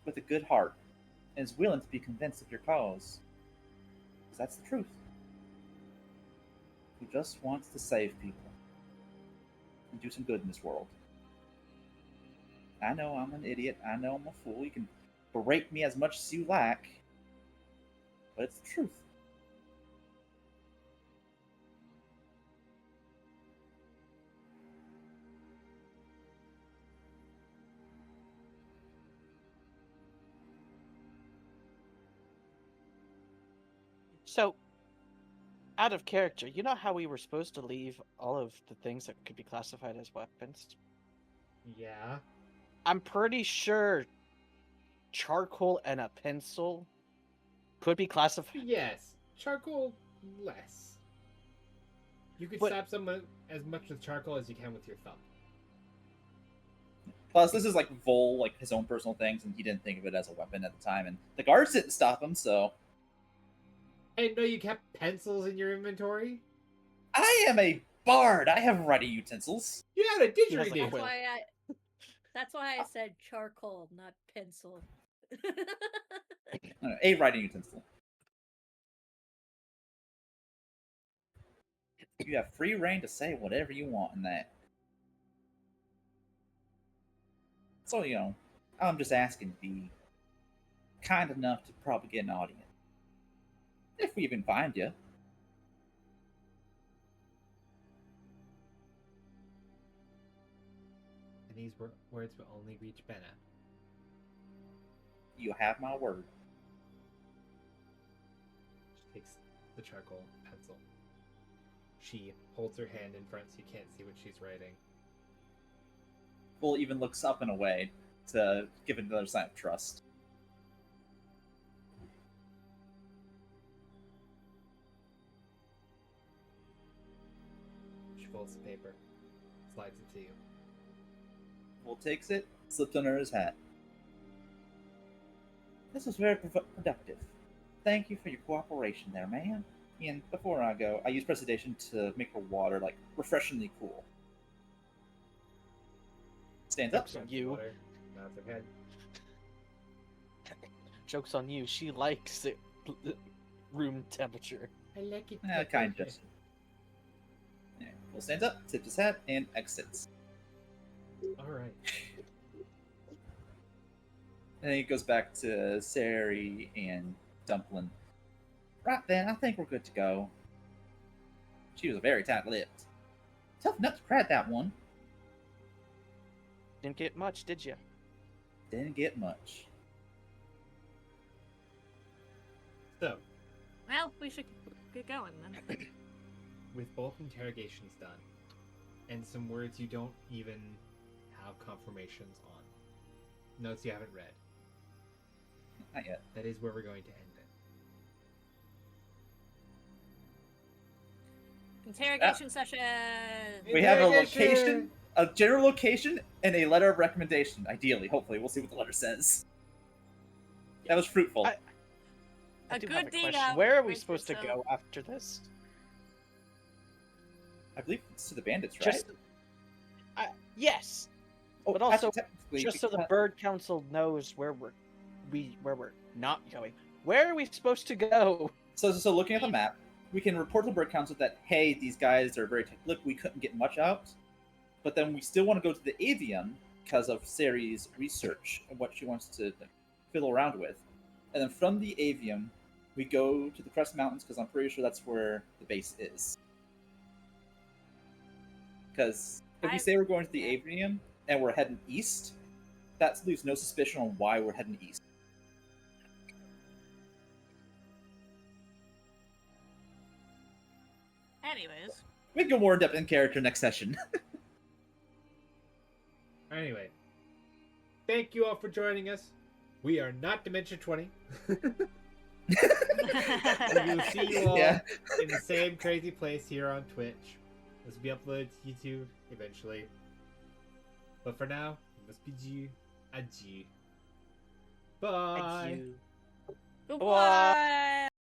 [SPEAKER 2] with a good heart, and is willing to be convinced of your cause. Because that's the truth. Who just wants to save people and do some good in this world. I know I'm an idiot. I know I'm a fool. You can berate me as much as you like, but it's the truth.
[SPEAKER 4] So, out of character, you know how we were supposed to leave all of the things that could be classified as weapons?
[SPEAKER 1] Yeah.
[SPEAKER 4] I'm pretty sure charcoal and a pencil could be classified.
[SPEAKER 1] Yes. Charcoal, less. You could
[SPEAKER 4] But-
[SPEAKER 1] stab someone as much with charcoal as you can with your thumb.
[SPEAKER 2] Plus, this is like Vol, like his own personal things, and he didn't think of it as a weapon at the time, and the guards didn't stop him, so
[SPEAKER 1] I didn't know you kept pencils in your inventory.
[SPEAKER 2] I am a bard. I have writing utensils.
[SPEAKER 1] You had a
[SPEAKER 4] has a
[SPEAKER 1] didgeridoo.
[SPEAKER 4] quill.
[SPEAKER 3] That's why I said charcoal, not pencil.
[SPEAKER 2] A writing utensil. You have free reign to say whatever you want in that. So, I'm just asking to be kind enough to probably get an audience. If we even find you.
[SPEAKER 1] And these words will only reach Benna.
[SPEAKER 2] You have my word.
[SPEAKER 1] She takes the charcoal pencil. She holds her hand in front so you can't see what she's writing.
[SPEAKER 2] Bull even looks up and away to give it another sign of trust.
[SPEAKER 1] She folds the paper, slides it to you.
[SPEAKER 2] Bull takes it, slips under his hat. This was very productive. Thank you for your cooperation there, man. And before I go, I use precipitation to make her water, like, refreshingly cool. Stands up.
[SPEAKER 1] Grabs
[SPEAKER 4] You.
[SPEAKER 1] the water, nods her head.
[SPEAKER 4] Joke's on you. She likes it room temperature.
[SPEAKER 1] I like it.
[SPEAKER 2] Kind gesture. Yeah, Bull stands up, tips his hat, and exits.
[SPEAKER 1] Alright.
[SPEAKER 2] And then he goes back to Sari and Dumplin. Right then, I think we're good to go. She was very tight-lipped. Tough nut to crack that one.
[SPEAKER 4] Didn't get much, did you?
[SPEAKER 2] Didn't get much.
[SPEAKER 1] So,
[SPEAKER 3] Well, we should get going then.
[SPEAKER 1] with both interrogations done, and some words you don't even have confirmations on, notes you haven't read,
[SPEAKER 2] Not yet.
[SPEAKER 1] that is where we're going to end it.
[SPEAKER 3] Interrogation session.
[SPEAKER 2] We have a
[SPEAKER 1] Interrogation!
[SPEAKER 2] location, a general location, and a letter of recommendation. Ideally, hopefully, we'll see what the letter says. That was fruitful.
[SPEAKER 4] I
[SPEAKER 3] A
[SPEAKER 4] do
[SPEAKER 3] good
[SPEAKER 4] have a
[SPEAKER 3] deed
[SPEAKER 4] question.
[SPEAKER 3] out
[SPEAKER 4] Where are we
[SPEAKER 3] brings
[SPEAKER 4] supposed to
[SPEAKER 3] itself.
[SPEAKER 4] go after this?
[SPEAKER 2] I believe it's to the bandits, right?
[SPEAKER 4] Just, yes,
[SPEAKER 2] Oh,
[SPEAKER 4] but also,
[SPEAKER 2] actually, technically,
[SPEAKER 4] just so the
[SPEAKER 2] because-
[SPEAKER 4] bird council knows where we're not going. Where are we supposed to go?
[SPEAKER 2] So looking at the map, we can report to the Bird Council that, hey, these guys are very tight-lipped, we couldn't get much out. But then we still want to go to the avium because of Sari's research and what she wants to fiddle around with. And then from the avium, we go to the Crest Mountains because I'm pretty sure that's where the base is. Because if we say we're going to the avium and we're heading east, that leaves no suspicion on why we're heading east.
[SPEAKER 3] Anyways,
[SPEAKER 2] We can go more in depth in character next session.
[SPEAKER 1] Anyway, thank you all for joining us. We are not Dimension 20. We will see you all
[SPEAKER 2] Yeah.
[SPEAKER 1] in the same crazy place here on Twitch. This will be uploaded to YouTube eventually. But for now, we must bid you adieu. Bye.
[SPEAKER 4] Thank you.
[SPEAKER 3] goodbye.